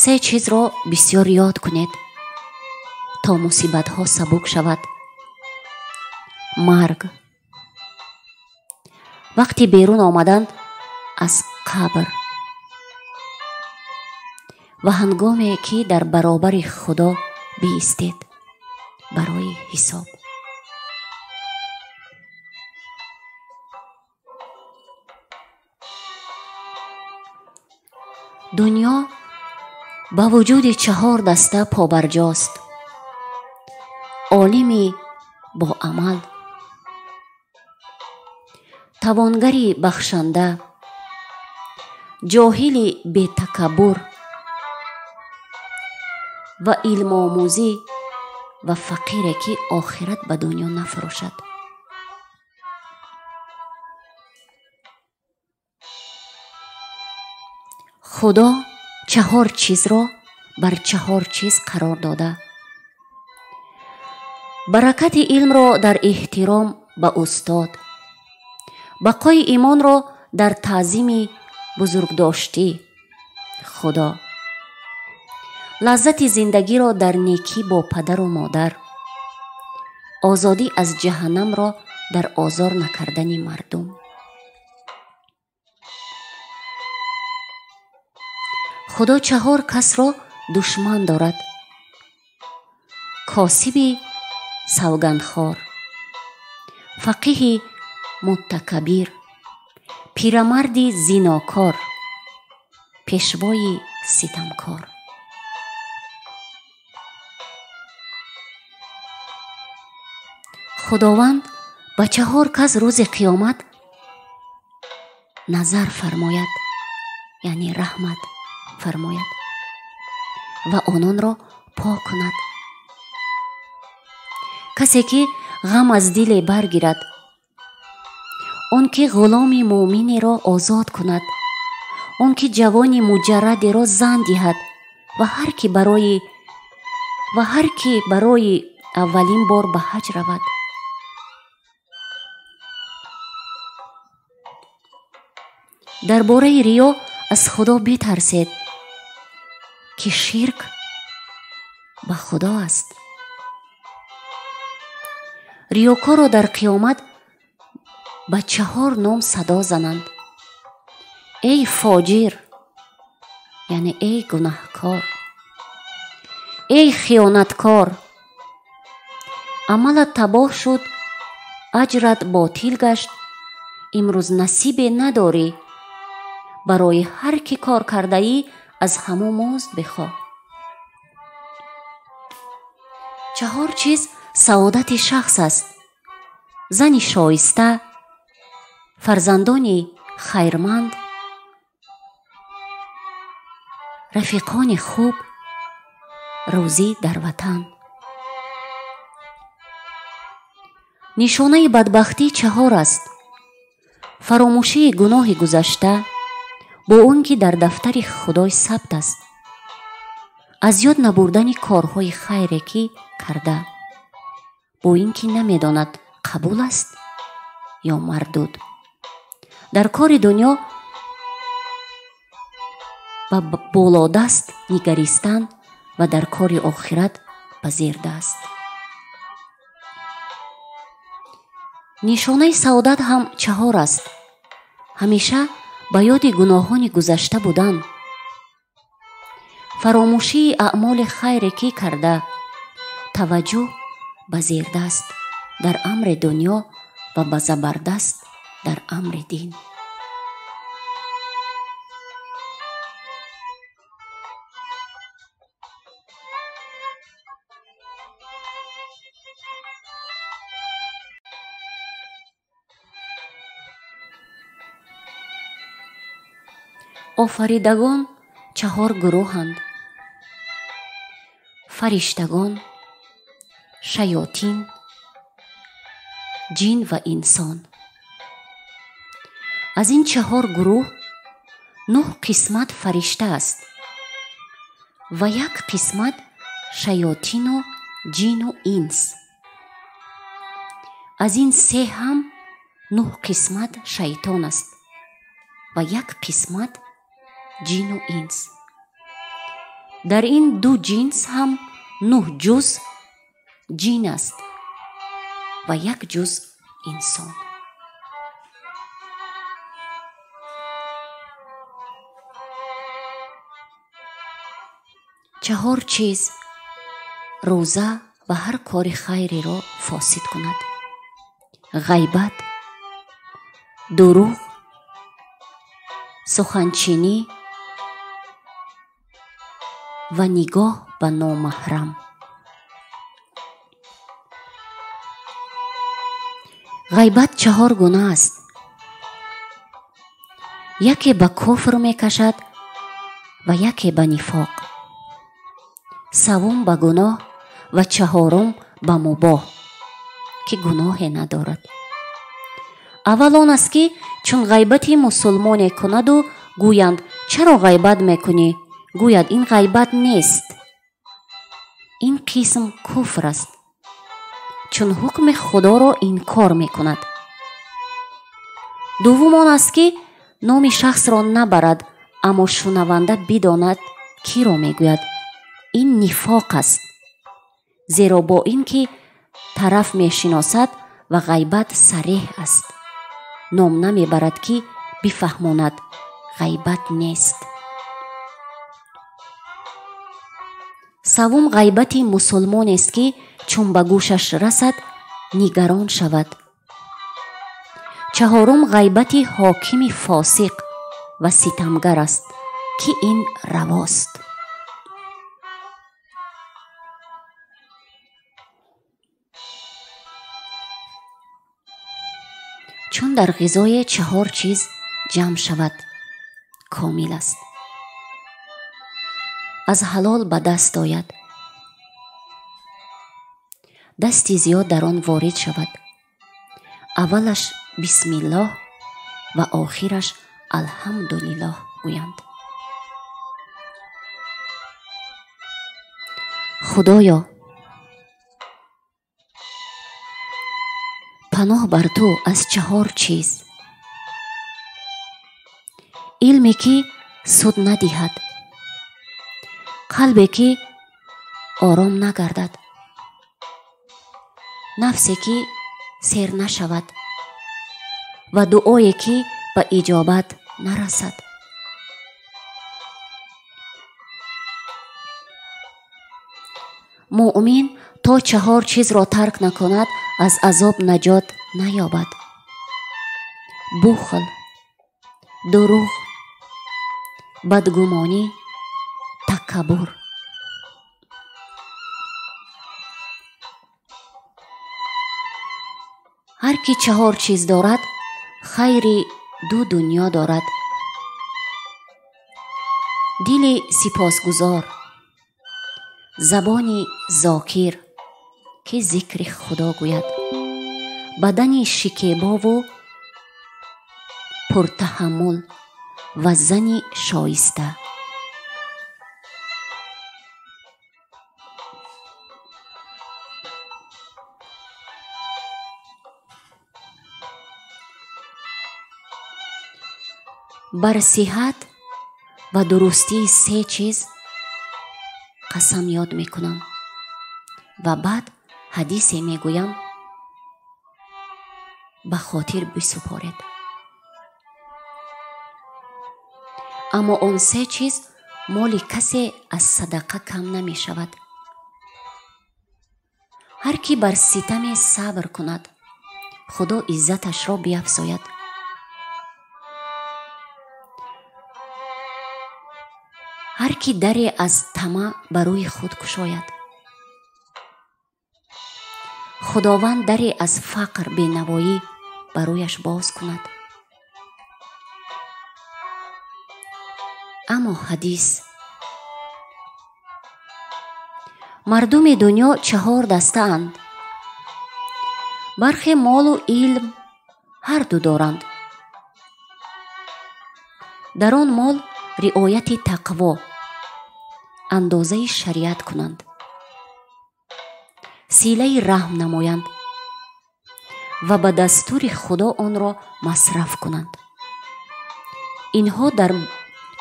се чизро бисёр ёд кунед. تا مصیبت‌ها سبک شود. مرگ. وقتی بیرون آمدند از قبر و هنگامی که در برابر خدا بایستید برای حساب. دنیا با وجود 4 دسته پابرجاست: عالمی با عمل، توانگری بخشنده، جاهلی بی تکبر و علم آموزی و فقیری که آخرت به دنیا نفروشد. خدا 4 چیز را بر 4 چیز قرار داده. برکت علم را در احترام به استاد، بقای ایمان را در تعظیم بزرگداشتی خدا، لذت زندگی را در نیکی با پدر و مادر، آزادی از جهنم را در آزار نکردن مردم. خدا 4 کس را دشمن دارد: کاسبی سوگندخوار، فقیه متکبر، پیرمردی زیناکار، پیشوای ستمکار. خداوند به 4 کس روز قیامت نظر فرماید، یعنی رحمت فرماید و آنان را پاک کند. کسی که غم از دل برگیرد، آن که غلام مؤمنی را آزاد کند، آن که جوانی مجردی را زن دهد و هر که برای اولین بار به حج رود. درباره ریا از خدا بترسید که شرک به خدا است. ریاکار را در قیامت به 4 نام صدا زنند: ای فاجر، یعنی ای گناهکار، ای خیانتکار، عملت تباه شد، اجرت باطل گشت، امروز نصیبی نداری، برای هر کی کار کرده ای از همو مزد بخواه. 4 چیز سعادت شخص است: زنی شایسته، فرزندانی خیرمند، رفیقان خوب، روزی در وطن. نشانه بدبختی 4 است: فراموشی گناه گذشته با اون که در دفتر خدای ثبت است، از یاد نبردن کارهای خیری که کرده با این که نمیداند قبول است یا مردود. در کار دنیا با بالادست نگریستن و در کار آخرت به زیر دست. نشانه سعادت هم 4 است: همیشه به یاد گناهان گذشته بودن، فراموشی اعمال خیری که کرده، توجه به زیر دست در امر دنیا و به زبردست در امر دین. آفریدگان 4 گروهند: فرشتگان، شیاطین، جن و انسان. از این 4 گروه 9 قسمت فرشته است و 1 قسمت شیاطین و جن و انس. از این 3 هم 9 قسمت شیطان است و 1 قسمت جن و انس. در این 2 جنس هم 9 جز جین است و یک جز انسان. چهار چیز روزه و هر کار خیری را فاسد کند: غیبت، دروغ، سخنچینی و نگاه به نامحرم. غیبت 4 گونه است. یکی به کفر می کشد و یکی به نفاق، سوم به گناه و چهارم به مباح که گناه ندارد. اول آن است که چون غیبتی مسلمان کند و گویند چرا غیبت میکنی؟ گوید این غیبت نیست، این قسم کفر است، چون حکم خدا را انکار میکند. دوم آن است که نام شخص را نبرد اما شنونده بداند کی را میگوید. این نفاق است، زیرا با این که طرف میشناسد و غیبت صریح است، نام نمیبرد که بفهماند غیبت نیست. سوم غیبت مسلمان است که چون به گوشش رسد نگران شود. چهارم غیبت حاکم فاسق و ستمگر است که این رواست. چون در غذای 4 چیز جمع شود کامل است. از حلال به دست آید، دستی زیاد در آن وارد شود، اولش بسم الله و آخرش الحمدلله گویند. خدایا پناه بر تو از 4 چیز: علمی که سود ندهد، قلبی که آرام نگردد، نفسی که سیر نشود و دعایی که به اجابت نرسد. مؤمن تا 4 چیز را ترک نکند از عذاب نجات نیابد: بخل، دروغ، بدگمانی، تکبر. هر کی 4 چیز دارد خیر 2 دنیا دارد: دل سپاسگزار، زبان ذاکر که ذکر خدا گوید، بدن شکیبا و پرتحمل و زن شایسته. بر صحت و درستی 3 چیز قسم یاد میکنم و بعد حدیثی میگویم به خاطر بسپارید. اما اون 3 چیز مال کسی از صدقه کم نمی شود. هر کی بر ستم صبر کند خدا عزتش را بیفزاید. هر کی دری از طمع بروی خود گشاید خداوند دری از فقر بینوایی برویش باز کند. اما حدیث: مردم دنیا 4 دسته اند، برخی مال و علم هر دو دارند. در آن مال رعایت تقوا اندازه شریعت کنند، صله رحم نمایند و به دستور خدا آن را مصرف کنند. اینها در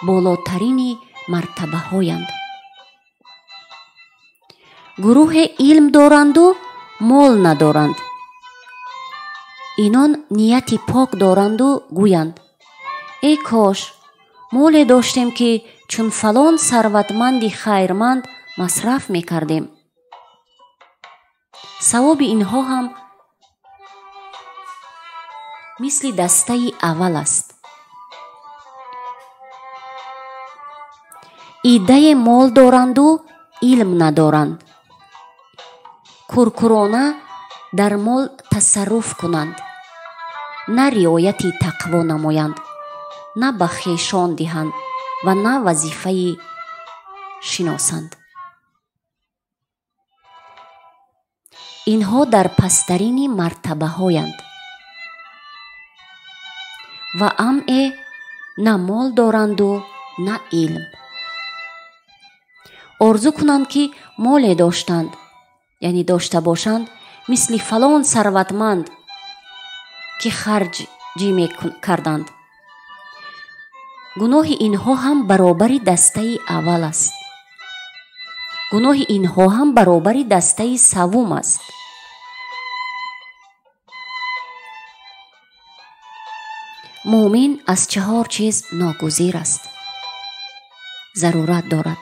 بالاترین مرتبه هایند. گروه علم دارند و مال ندارند. اینان نیتی پاک دارند و گویند ای کاش مال داشتیم که چون فلان ثروتمندی خیرمند مصرف میکردیم. ثواب اینها هم مثل دسته اول است. ایده مال دارند و علم ندارند. کورکورانه در مال تصرف کنند، نه رعایت تقوا نمایند، نه به خویشان دهند و نه وظیفه شناسند. اینها در پسترین مرتبه هایند و نه مال دارند و نه علم. آرزو کنند که مال داشتند، یعنی داشته باشند مثل فلان ثروتمند که خرج می کردند. گناه اینها هم برابر دسته اول است. گناه اینها هم برابر دسته سوم است. مؤمن از 4 چیز ناگزیر است. ضرورت دارد: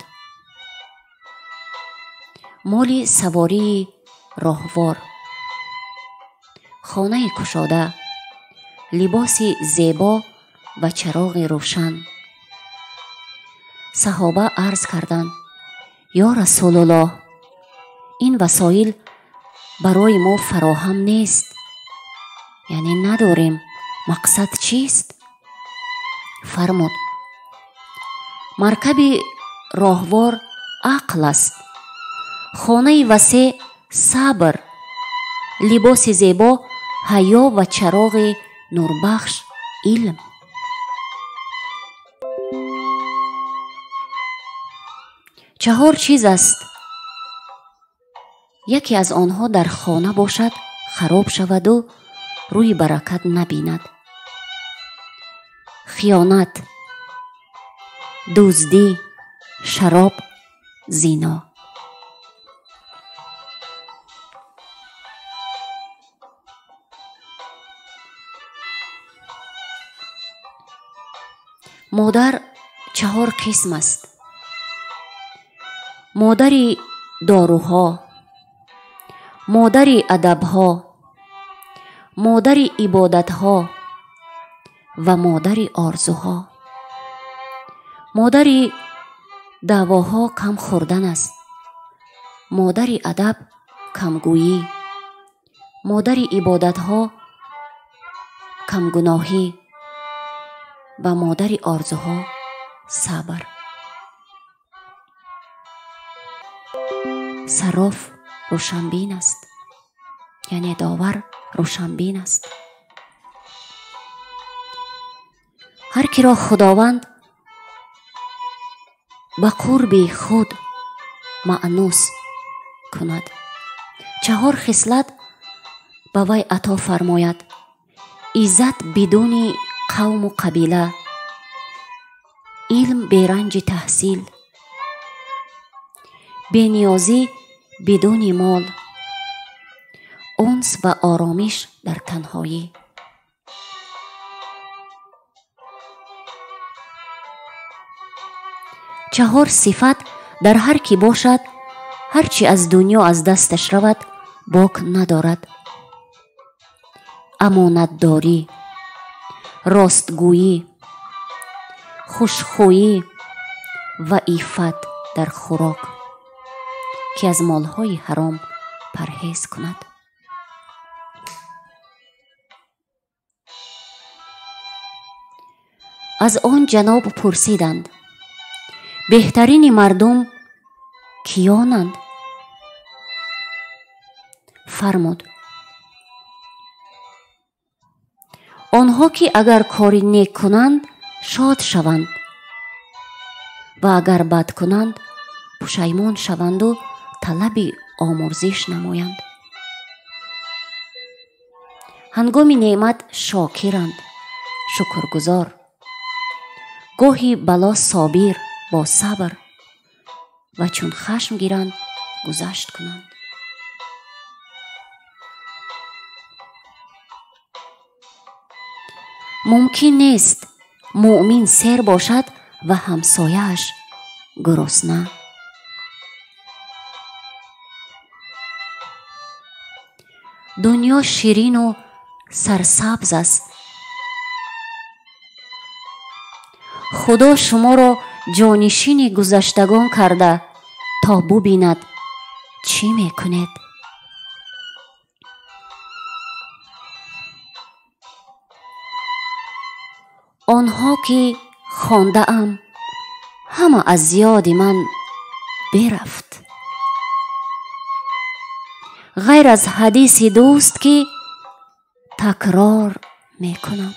مال سواری راهوار، خانه کشاده، لباس زیبا و چراغ روشن. صحابه عرض کردند یا رسول الله، این وسایل برای ما فراهم نیست، یعنی نداریم، مقصد چیست؟ فرمود مرکب راهوار عقل است، خانه وسیع صبر، لباس زیبا حیا و چراغ نوربخش علم. چهار چیز است. یکی از آنها در خانه باشد خراب شود و روی برکت نبیند: خیانت، دزدی، شراب، زنا. مادر 4 قسم است: مادر داروها، مادر ادبها، مادر عبادتها و مادر آرزوها. مادر دعواها کم خوردن است، مادر ادب کمگویی، مادر عبادتها کم گناهی و مادر آرزوها صبر. صراف روشنبین است، یعنی داور روشنبین است. هر کی را خداوند به قرب خود مأنوس کند، 4 خصلت به وی عطا فرماید: عزت بدون قوم و قبیله، علم بیرنج تحصیل، بینیازی بدون مال، انس و آرامش در تنهایی. چهار صفت در هر کی باشد، هرچی از دنیا از دستش رود باک ندارد: امانتداری، راستگویی، خوشخویی و عفت در خوراک، که از مالهای حرام پرهیز کند. از آن جناب پرسیدند: بهترین مردم کیانند؟ فرمود: آنها که اگر کاری نیک کنند شاد شوند و اگر بد کنند پشیمان شوند و طلب آمرزش نمایند. هنگام نعمت شاکرند، شکرگزار، گاهی بلا صابر با صبر و چون خشم گیرند گذشت کنند. ممکن نیست مؤمن سیر باشد و همسایه‌اش گرسنه. دنیا شیرین و سرسبز است. خدا شما را جانشین گذشتگان کرده تا ببیند چی میکنید. آنها که خوانده ام همه از یاد من برفت، غیر از حدیث دوست که تکرار میکنم.